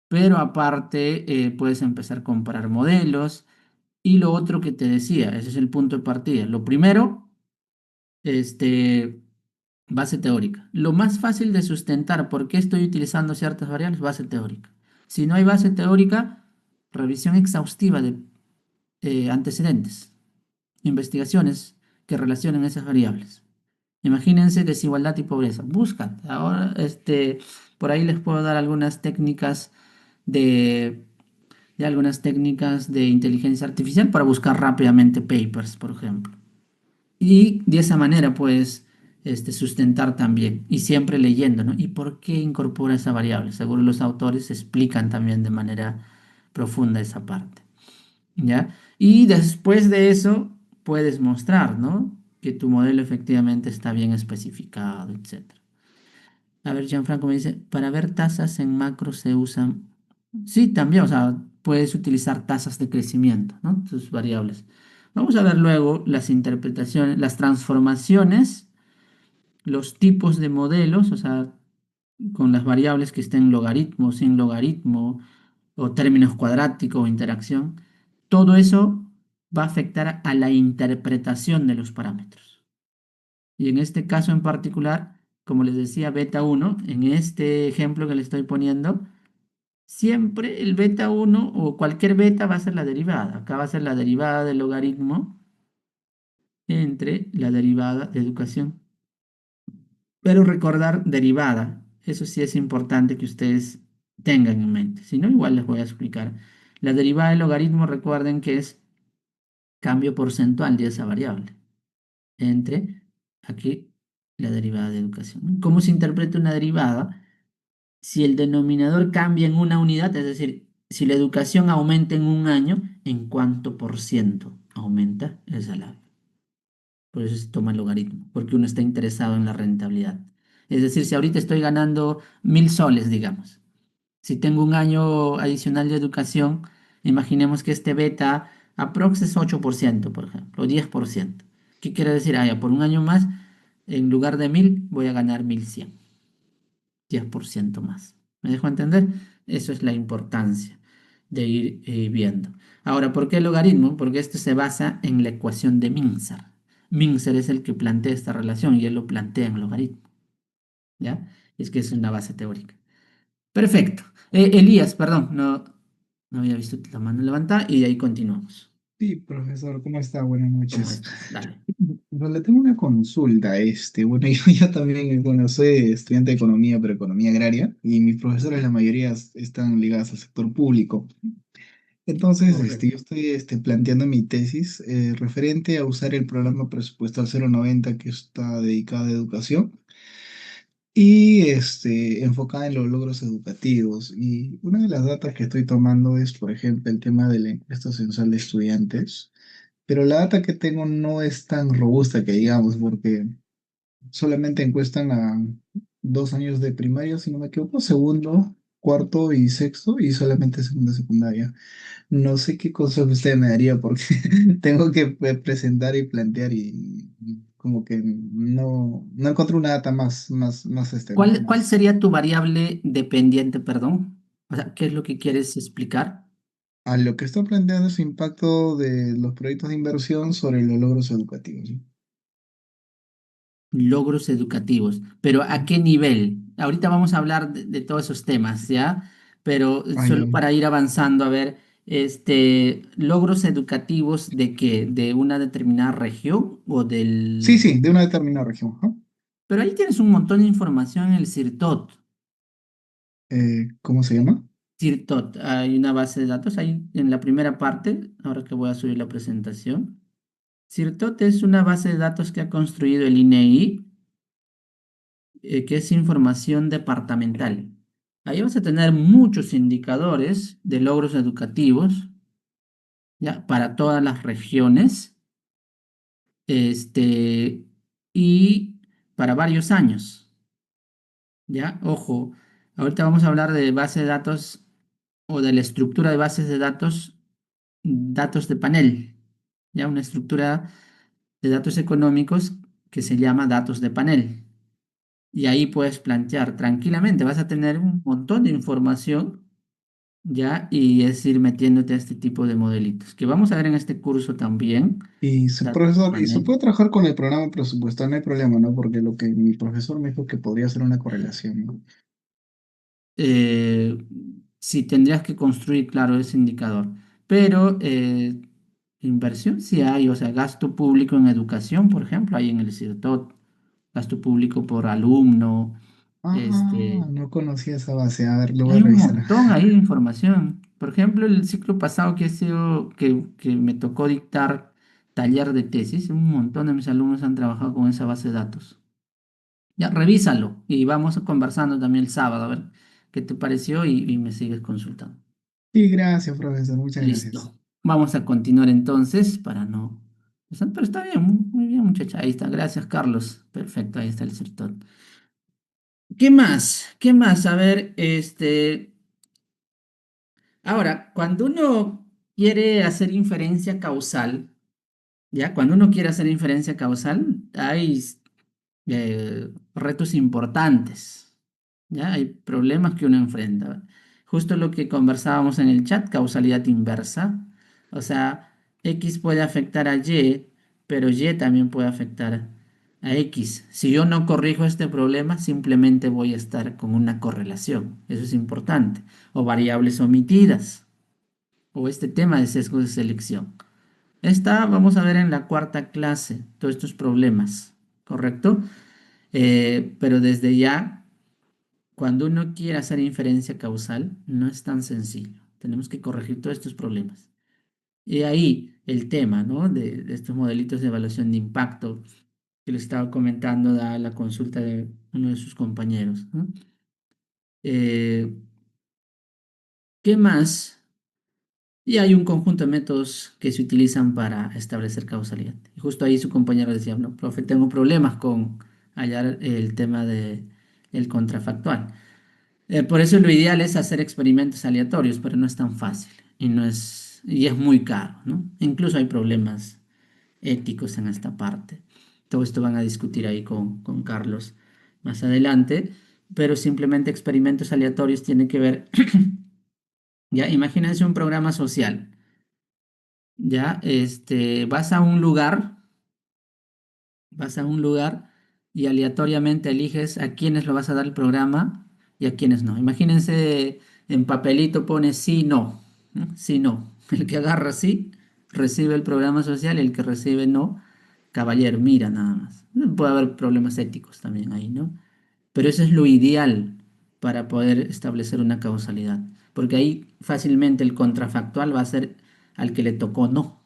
A: Pero aparte, puedes empezar a comparar modelos. Y lo otro que te decía, ese es el punto de partida. Lo primero, este, base teórica. Lo más fácil de sustentar por qué estoy utilizando ciertas variables, base teórica. Si no hay base teórica, revisión exhaustiva de antecedentes, investigaciones que relacionen esas variables. Imagínense desigualdad y pobreza. Buscan. Ahora, por ahí les puedo dar de, algunas técnicas de inteligencia artificial para buscar rápidamente papers, por ejemplo. Y de esa manera puedes sustentar también, y siempre leyendo, ¿no? ¿Y por qué incorpora esa variable? Seguro los autores explican también de manera profunda esa parte, ¿ya? Y después de eso puedes mostrar, ¿no? Que tu modelo efectivamente está bien especificado, etcétera. A ver, Gianfranco me dice, para ver tasas en macro se usan, sí, también, o sea, puedes utilizar tasas de crecimiento, ¿no? Tus variables. Vamos a ver luego las interpretaciones, las transformaciones, los tipos de modelos, o sea, con las variables que estén logaritmo, sin logaritmo, o términos cuadráticos o interacción. Todo eso va a afectar a la interpretación de los parámetros. Y en este caso en particular, como les decía, beta uno en este ejemplo que le estoy poniendo, siempre el beta uno o cualquier beta va a ser la derivada. Acá va a ser la derivada del logaritmo entre la derivada de educación. Pero recordar derivada, eso sí es importante que ustedes tengan en mente. Si no, igual les voy a explicar. La derivada del logaritmo, recuerden que es cambio porcentual de esa variable entre aquí la derivada de educación. ¿Cómo se interpreta una derivada? Si el denominador cambia en una unidad, es decir, si la educación aumenta en un año, ¿en cuánto por ciento aumenta el salario? Por eso se toma el logaritmo, porque uno está interesado en la rentabilidad. Es decir, si ahorita estoy ganando 1.000 soles, digamos, si tengo un año adicional de educación, imaginemos que este beta aprox es 8%, por ejemplo, o 10%. ¿Qué quiere decir? Ah, ya, por un año más, en lugar de 1.000, voy a ganar 1.100, 10% más. ¿Me dejo entender? Eso es la importancia de ir viendo. Ahora, ¿por qué el logaritmo? Porque esto se basa en la ecuación de Mincer. Mincer es el que plantea esta relación y él lo plantea en logaritmo. ¿Ya? Es que es una base teórica. Perfecto. Elías, perdón, no había visto la mano levantada y de ahí continuamos.
D: Sí, profesor, ¿cómo está? Buenas
A: ¿Cómo
D: noches.
A: estás? Dale.
D: Pero le tengo una consulta, bueno, yo también, bueno, soy estudiante de economía, pero economía agraria, y mis profesores, la mayoría están ligados al sector público. Entonces, yo
A: Correcto.
D: estoy planteando mi tesis referente a usar el programa presupuestal 090 que está dedicado a educación y enfocada en los logros educativos. Y una de las datas que estoy tomando es, por ejemplo, el tema de la encuesta censal de estudiantes. Pero la data que tengo no es tan robusta que digamos, porque solamente encuestan a 2 años de primaria, si no me equivoco, segundo, cuarto y sexto, y solamente segunda secundaria. No sé qué consejo usted me daría, porque tengo que presentar y plantear y como que no encuentro una data
A: ¿Cuál
D: más.
A: sería tu variable dependiente, perdón? O sea, ¿qué es lo que quieres explicar?
D: A lo que está planteando es su impacto de los proyectos de inversión sobre los logros educativos. ¿Sí?
A: Logros educativos, pero ¿a qué nivel? Ahorita vamos a hablar de todos esos temas, ¿ya? Pero
D: Ah, ya.
A: solo para ir avanzando, a ver, logros educativos de qué, de una determinada región o
D: Sí,
A: del...
D: sí, de una determinada región. Ajá.
A: Pero ahí tienes un montón de información en el CIRTOT.
D: ¿Cómo se llama?
A: CIRTOT, hay una base de datos ahí en la primera parte, ahora que voy a subir la presentación. CIRTOT es una base de datos que ha construido el INEI, que es información departamental. Ahí vas a tener muchos indicadores de logros educativos, ¿ya? Para todas las regiones, este, y para varios años, ¿ya? Ojo, ahorita vamos a hablar de base de datos o de la estructura de bases de datos, datos de panel, ¿ya? Una estructura de datos económicos que se llama datos de panel. Y ahí puedes plantear tranquilamente, vas a tener un montón de información, ¿ya? Y es ir metiéndote a este tipo de modelitos, que vamos a ver en este curso también.
D: Y su
A: Datos de
D: profesor, y se
A: panel.
D: puede trabajar con el programa presupuestal, no hay problema, ¿no? Porque lo que mi profesor me dijo que podría ser una correlación, ¿no?
A: Eh, sí, tendrías que construir, claro, ese indicador. Pero inversión sí hay, o sea, gasto público en educación, por ejemplo, hay en el CIRTOT. gasto público por alumno,
D: Ah,
A: este,
D: no conocía esa base. A ver, lo voy a
A: hay un
D: revisar.
A: montón ahí de información. Por ejemplo, el ciclo pasado que me tocó dictar taller de tesis, un montón de mis alumnos han trabajado con esa base de datos. Ya, revísalo y vamos conversando también el sábado a ver qué te pareció y me sigues consultando.
D: Sí, gracias, profesor. Muchas gracias.
A: Listo. Vamos a continuar entonces para no... Pero está bien, muy bien, muchacha. Ahí está. Gracias, Carlos. Perfecto, ahí está el sertón. ¿Qué más? ¿Qué más? A ver, ahora, cuando uno quiere hacer inferencia causal, ¿ya? Cuando uno quiere hacer inferencia causal, hay retos importantes, ¿ya? Hay problemas que uno enfrenta. Justo lo que conversábamos en el chat, causalidad inversa. O sea, X puede afectar a Y, pero Y también puede afectar a X. Si yo no corrijo este problema, simplemente voy a estar con una correlación. Eso es importante. O variables omitidas, o este tema de sesgo de selección. Esta vamos a ver en la cuarta clase, todos estos problemas, ¿correcto? Pero desde ya, cuando uno quiere hacer inferencia causal, no es tan sencillo. Tenemos que corregir todos estos problemas. Y ahí el tema, ¿no? De estos modelitos de evaluación de impacto que les estaba comentando da la consulta de uno de sus compañeros, ¿no? Eh, ¿Qué más? Y hay un conjunto de métodos que se utilizan para establecer causalidad. Y justo ahí su compañero decía, no, profe, tengo problemas con hallar el tema de el contrafactual. Por eso lo ideal es hacer experimentos aleatorios, pero no es tan fácil y es muy caro, ¿no? Incluso hay problemas éticos en esta parte. Todo esto van a discutir ahí con Carlos más adelante, pero simplemente experimentos aleatorios tiene que ver, ya, imagínense un programa social, ya, vas a un lugar y aleatoriamente eliges a quiénes lo vas a dar el programa y a quiénes no. Imagínense, en papelito pone sí, no, ¿no? Sí, no. El que agarra sí, recibe el programa social, y el que recibe no, caballero, mira nada más. Puede haber problemas éticos también ahí, ¿no? Pero eso es lo ideal para poder establecer una causalidad, porque ahí fácilmente el contrafactual va a ser al que le tocó no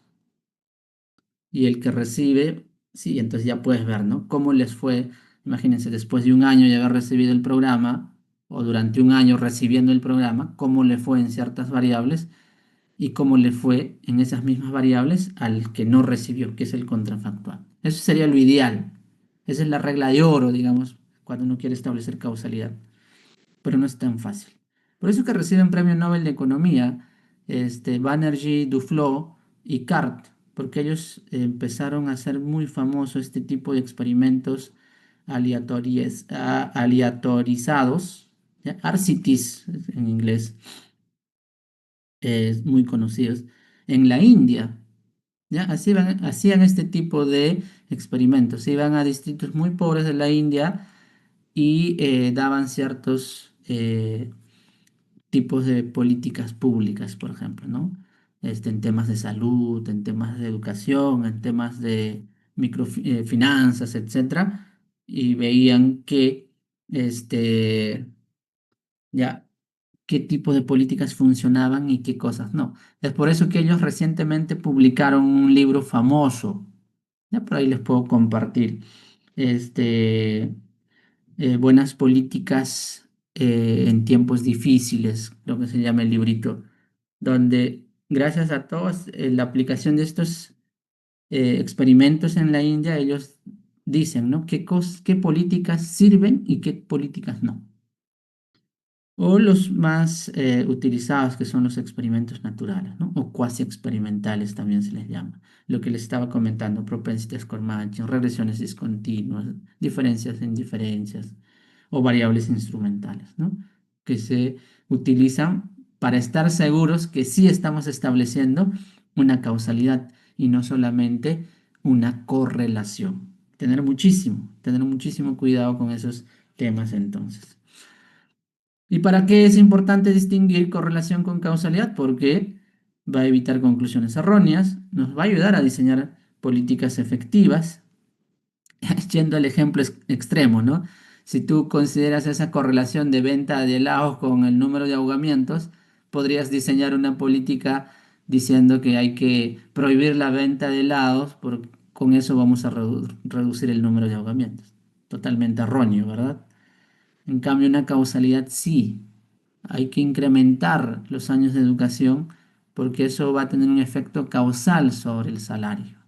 A: y el que recibe, sí, entonces ya puedes ver, ¿no? Cómo les fue, imagínense, después de un año de haber recibido el programa, o durante un año recibiendo el programa, cómo le fue en ciertas variables y cómo le fue en esas mismas variables al que no recibió, que es el contrafactual. Eso sería lo ideal. Esa es la regla de oro, digamos, cuando uno quiere establecer causalidad, pero no es tan fácil. Por eso que reciben premio Nobel de Economía, Banerjee, Duflo y Cart, porque ellos empezaron a hacer muy famoso este tipo de experimentos aleatorizados, ¿ya? RCTs en inglés, muy conocidos, en la India. ¿Ya? Hacían este tipo de experimentos. Iban a distritos muy pobres de la India y daban ciertos tipos de políticas públicas, por ejemplo, ¿no? En temas de salud, en temas de educación, en temas de microfinanzas, etcétera, y veían que, ya, qué tipo de políticas funcionaban y qué cosas no. Es por eso que ellos recientemente publicaron un libro famoso, ya por ahí les puedo compartir, este, Buenas políticas en tiempos difíciles, lo que se llama el librito, donde gracias a todos la aplicación de estos experimentos en la India, ellos dicen, ¿no? ¿Qué políticas sirven y qué políticas no? O los más utilizados, que son los experimentos naturales, ¿no? O cuasi experimentales también se les llama. Lo que les estaba comentando, propensity score matching, regresiones discontinuas, diferencias en diferencias o variables instrumentales, ¿no? Que se utilizan para estar seguros que sí estamos estableciendo una causalidad y no solamente una correlación. Tener muchísimo cuidado con esos temas entonces. ¿Y para qué es importante distinguir correlación con causalidad? Porque va a evitar conclusiones erróneas, nos va a ayudar a diseñar políticas efectivas Yendo al ejemplo extremo, ¿no? Si tú consideras esa correlación de venta de helados con el número de ahogamientos, podrías diseñar una política diciendo que hay que prohibir la venta de helados, porque con eso vamos a reducir el número de ahogamientos. Totalmente erróneo, ¿verdad? En cambio, una causalidad sí. Hay que incrementar los años de educación porque eso va a tener un efecto causal sobre el salario.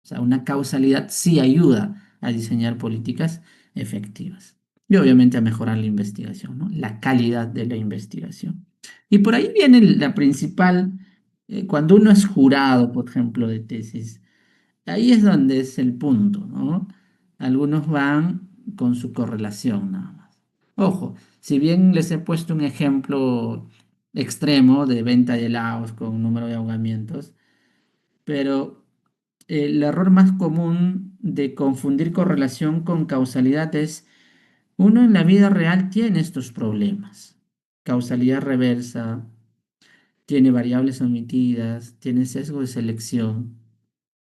A: O sea, una causalidad sí ayuda a diseñar políticas efectivas. Y obviamente a mejorar la investigación, ¿no? La calidad de la investigación. Y por ahí viene la principal, cuando uno es jurado, por ejemplo, de tesis, ahí es donde es el punto, ¿no? Algunos van con su correlación nada más. Ojo, si bien les he puesto un ejemplo extremo de venta de helados con número de ahogamientos, pero el error más común de confundir correlación con causalidad es, uno en la vida real tiene estos problemas. Causalidad reversa, tiene variables omitidas, tiene sesgo de selección,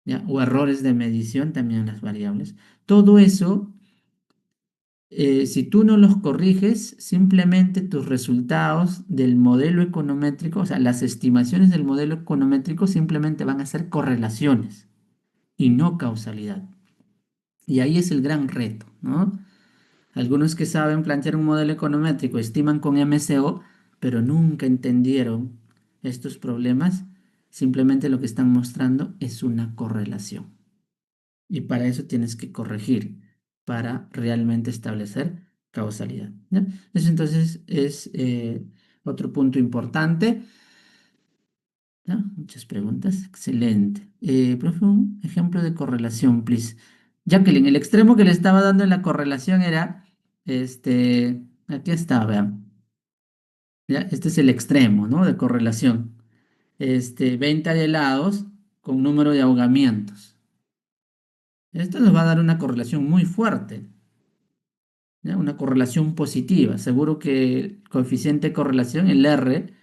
A: ¿ya? O errores de medición también en las variables. Todo eso, si tú no los corriges, simplemente tus resultados del modelo econométrico, o sea, las estimaciones del modelo econométrico simplemente van a ser correlaciones y no causalidad. Y ahí es el gran reto, ¿no? Algunos que saben plantear un modelo econométrico estiman con MCO, pero nunca entendieron estos problemas. Simplemente lo que están mostrando es una correlación. Y para eso tienes que corregir, para realmente establecer causalidad, ¿ya? Eso entonces es otro punto importante. ¿Ya? Muchas preguntas. Excelente. Profe, un ejemplo de correlación, please. Jacqueline, el extremo que le estaba dando en la correlación era, aquí está, vean. ¿Ya? Este es el extremo, ¿no? De correlación. Venta de helados con número de ahogamientos. Esto nos va a dar una correlación muy fuerte, ¿ya? Una correlación positiva. Seguro que el coeficiente de correlación, el R,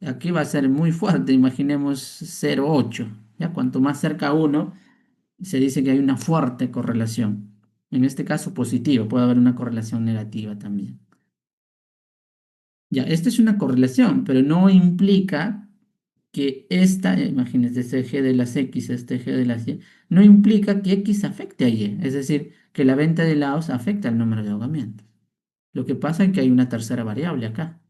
A: aquí va a ser muy fuerte. Imaginemos 0,8. ¿Ya? Cuanto más cerca uno, se dice que hay una fuerte correlación. En este caso positivo, puede haber una correlación negativa también. Ya, esta es una correlación, pero no implica que esta, imagínense, este eje de las X, este eje de las Y, no implica que X afecte a Y, es decir, que la venta de helados afecta al número de ahogamientos. Lo que pasa es que hay una tercera variable acá,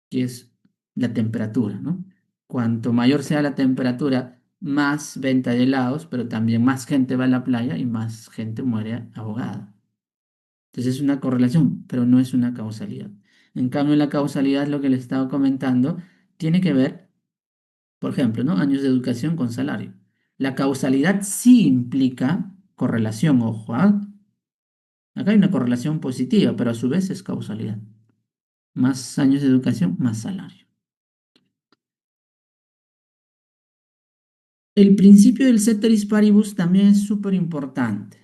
A: que es la temperatura, ¿no? Cuanto mayor sea la temperatura, más venta de helados, pero también más gente va a la playa y más gente muere ahogada. Entonces es una correlación, pero no es una causalidad. En cambio, la causalidad, lo que le estaba comentando, tiene que ver, por ejemplo, ¿no? Años de educación con salario. La causalidad sí implica correlación, ojo, ¿ah? Acá hay una correlación positiva, pero a su vez es causalidad. Más años de educación, más salario. El principio del ceteris paribus también es súper importante.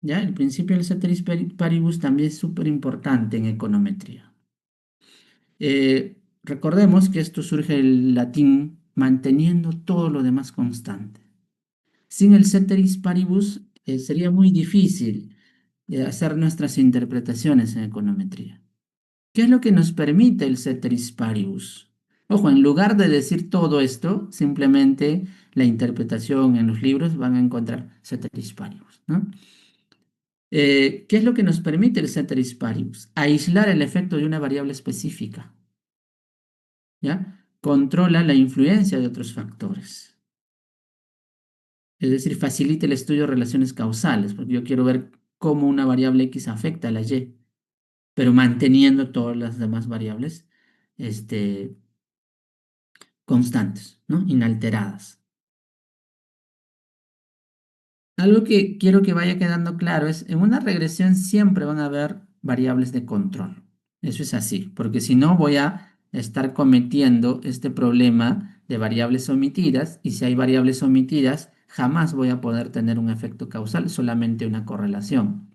A: ¿Ya? El principio del ceteris paribus también es súper importante en econometría. Recordemos que esto surge del latín manteniendo todo lo demás constante. Sin el ceteris paribus sería muy difícil hacer nuestras interpretaciones en econometría. ¿Qué es lo que nos permite el ceteris paribus? Ojo, en lugar de decir todo esto, simplemente la interpretación en los libros van a encontrar ceteris paribus, ¿no? ¿Qué es lo que nos permite el ceteris paribus? Aislar el efecto de una variable específica, ¿ya? Controla la influencia de otros factores. Es decir, facilita el estudio de relaciones causales, porque yo quiero ver cómo una variable X afecta a la Y, pero manteniendo todas las demás variables constantes, ¿no? Inalteradas. Algo que quiero que vaya quedando claro es, en una regresión siempre van a haber variables de control. Eso es así, porque si no voy a estar cometiendo este problema de variables omitidas, y si hay variables omitidas, jamás voy a poder tener un efecto causal, solamente una correlación.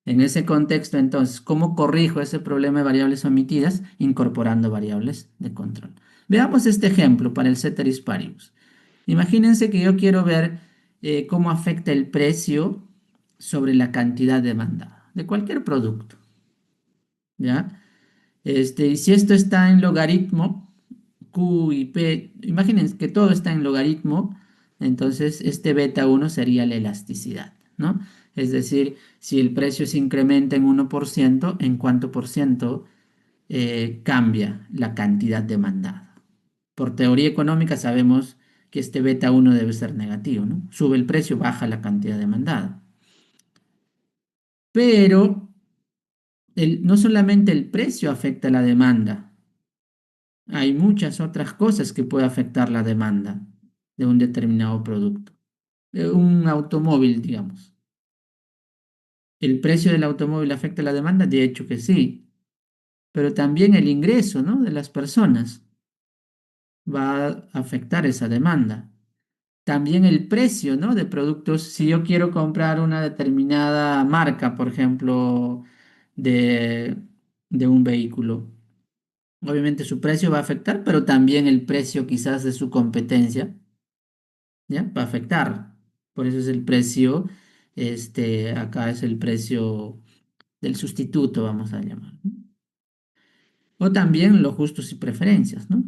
A: En ese contexto, entonces, ¿cómo corrijo ese problema de variables omitidas? Incorporando variables de control. Veamos este ejemplo para el ceteris paribus. Imagínense que yo quiero ver cómo afecta el precio sobre la cantidad demandada de cualquier producto, ¿ya? Y si esto está en logaritmo, Q y P, imaginen que todo está en logaritmo, entonces este beta uno sería la elasticidad, ¿no? Es decir, si el precio se incrementa en 1%, ¿en cuánto por ciento cambia la cantidad demandada? Por teoría económica sabemos que este beta uno debe ser negativo, ¿no? Sube el precio, baja la cantidad demandada. Pero no solamente el precio afecta la demanda, hay muchas otras cosas que pueden afectar la demanda de un determinado producto. Un automóvil, digamos. ¿El precio del automóvil afecta la demanda? De hecho que sí, pero también el ingreso, ¿no?, de las personas va a afectar esa demanda. También el precio, ¿no?, de productos. Si yo quiero comprar una determinada marca, por ejemplo, de, de un vehículo, obviamente su precio va a afectar, pero también el precio quizás de su competencia, ¿ya? Va a afectar. Por eso es el precio, acá es el precio del sustituto, vamos a llamar, ¿no? O también los gustos y preferencias, ¿no?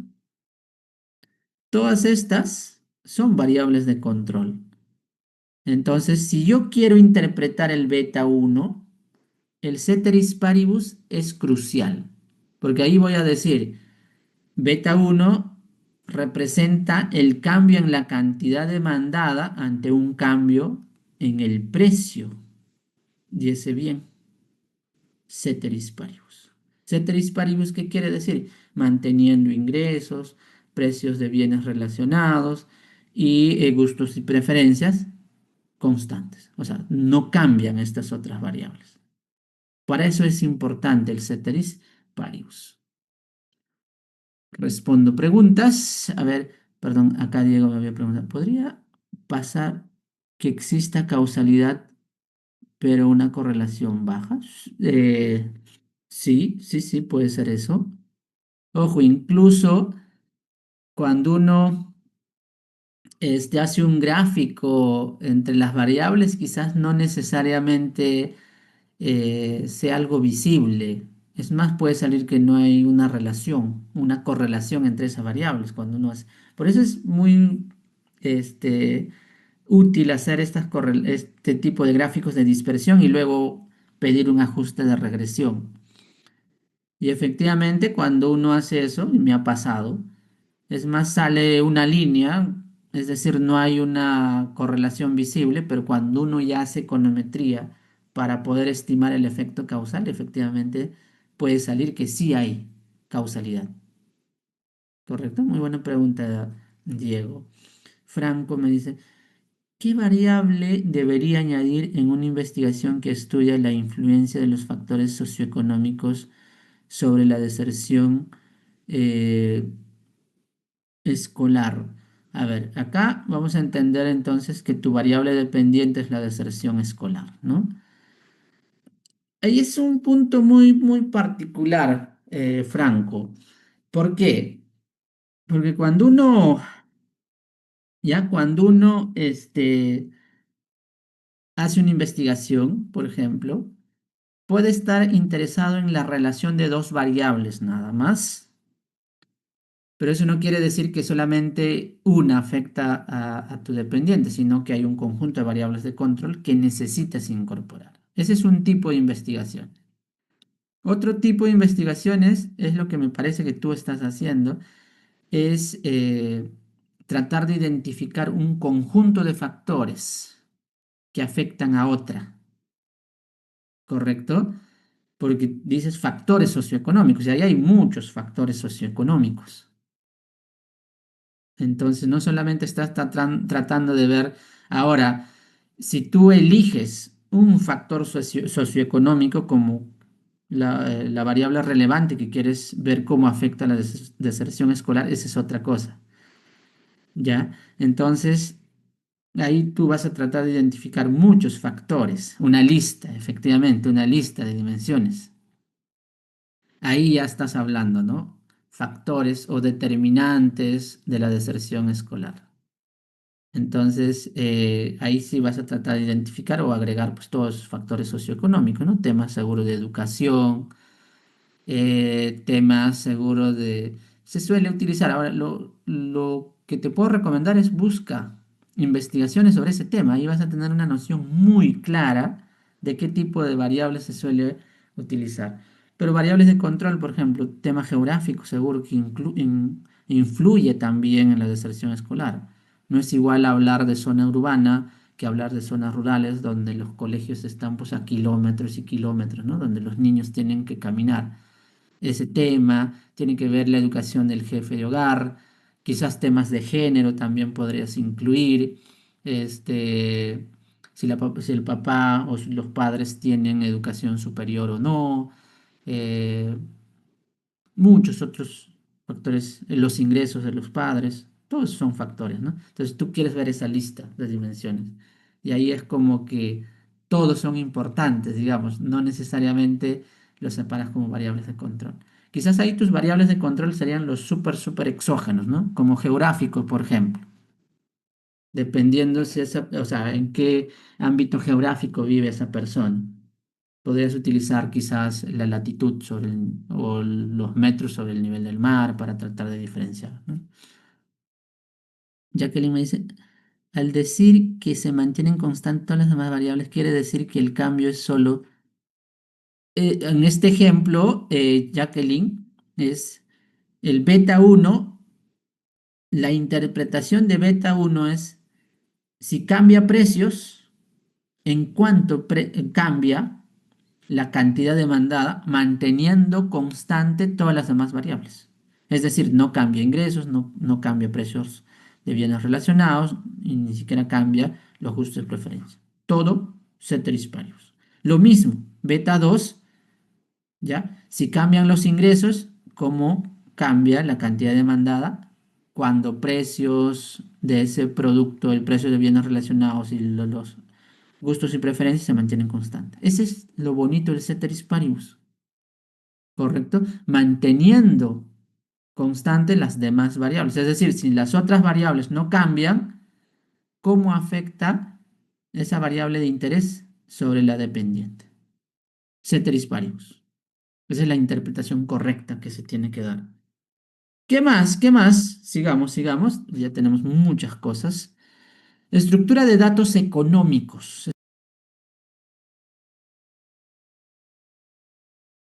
A: Todas estas son variables de control. Entonces, si yo quiero interpretar el beta uno, el ceteris paribus es crucial, porque ahí voy a decir, beta uno representa el cambio en la cantidad demandada ante un cambio en el precio. Y ese bien, ceteris paribus. Ceteris paribus, ¿qué quiere decir? Manteniendo ingresos, precios de bienes relacionados y gustos y preferencias constantes. O sea, no cambian estas otras variables. Para eso es importante el ceteris paribus. Respondo preguntas. A ver, perdón, acá Diego me había preguntado, ¿podría pasar que exista causalidad pero una correlación baja? Sí, sí, sí, puede ser eso. Ojo, incluso cuando uno hace un gráfico entre las variables, quizás no necesariamente sea algo visible. Es más, puede salir que no hay una relación, una correlación entre esas variables cuando uno hace. Por eso es muy este, útil hacer este tipo de gráficos de dispersión y luego pedir un ajuste de regresión. Y efectivamente, cuando uno hace eso, y me ha pasado, es más, sale una línea, es decir, no hay una correlación visible, pero cuando uno ya hace econometría para poder estimar el efecto causal, efectivamente puede salir que sí hay causalidad. ¿Correcto? Muy buena pregunta, Diego. Franco me dice, ¿qué variable debería añadir en una investigación que estudia la influencia de los factores socioeconómicos sobre la deserción escolar? A ver, acá vamos a entender entonces que tu variable dependiente es la deserción escolar, ¿no? Ahí es un punto muy, muy particular, Franco. ¿Por qué? Porque cuando uno hace una investigación, por ejemplo, puede estar interesado en la relación de dos variables nada más, pero eso no quiere decir que solamente una afecta a tu dependiente, sino que hay un conjunto de variables de control que necesitas incorporar. Ese es un tipo de investigación. Otro tipo de investigaciones es lo que me parece que tú estás haciendo, es tratar de identificar un conjunto de factores que afectan a otra, ¿correcto? Porque dices factores socioeconómicos y ahí hay muchos factores socioeconómicos. Entonces, no solamente estás tratando de ver ahora, si tú eliges un factor socioeconómico como la variable relevante que quieres ver cómo afecta la deserción escolar, esa es otra cosa, ¿ya? Entonces, ahí tú vas a tratar de identificar muchos factores, una lista, efectivamente, una lista de dimensiones. Ahí ya estás hablando, ¿no? Factores o determinantes de la deserción escolar. Entonces, ahí sí vas a tratar de identificar o agregar pues, todos esos factores socioeconómicos, ¿no? Temas seguro de educación, temas seguros de... Se suele utilizar. Ahora, lo que te puedo recomendar es busca investigaciones sobre ese tema. Ahí vas a tener una noción muy clara de qué tipo de variables se suele utilizar. Pero variables de control, por ejemplo, tema geográfico, seguro que influye también en la deserción escolar. No es igual hablar de zona urbana que hablar de zonas rurales donde los colegios están pues a kilómetros y kilómetros, ¿no? Donde los niños tienen que caminar ese tema, tiene que ver la educación del jefe de hogar, quizás temas de género también podrías incluir, este, si el papá o si los padres tienen educación superior o no, eh, muchos otros factores, los ingresos de los padres, todos son factores, ¿no? Entonces tú quieres ver esa lista de dimensiones y ahí es como que todos son importantes, digamos, no necesariamente los separas como variables de control. Quizás ahí tus variables de control serían los súper exógenos, ¿no? Como geográfico, por ejemplo, dependiendo si esa, o sea, en qué ámbito geográfico vive esa persona. Podrías utilizar quizás la latitud o los metros sobre el nivel del mar para tratar de diferenciar, ¿no? Jacqueline me dice, al decir que se mantienen constantes todas las demás variables, quiere decir que el cambio es solo, en este ejemplo, Jacqueline, es el beta uno. La interpretación de beta uno es si cambia precios, en cuanto cambia la cantidad demandada, manteniendo constante todas las demás variables. Es decir, no cambia ingresos, no cambia precios de bienes relacionados y ni siquiera cambia los gustos de preferencia. Todo ceteris paribus. Lo mismo, beta 2, ¿ya? Si cambian los ingresos, ¿cómo cambia la cantidad demandada cuando precios de ese producto, el precio de bienes relacionados y los gustos y preferencias se mantienen constantes? Ese es lo bonito del ceteris paribus, ¿correcto? Manteniendo constantes las demás variables. Es decir, si las otras variables no cambian, ¿cómo afecta esa variable de interés sobre la dependiente? Ceteris paribus. Esa es la interpretación correcta que se tiene que dar. ¿Qué más? ¿Qué más? Sigamos. Ya tenemos muchas cosas. Estructura de datos económicos.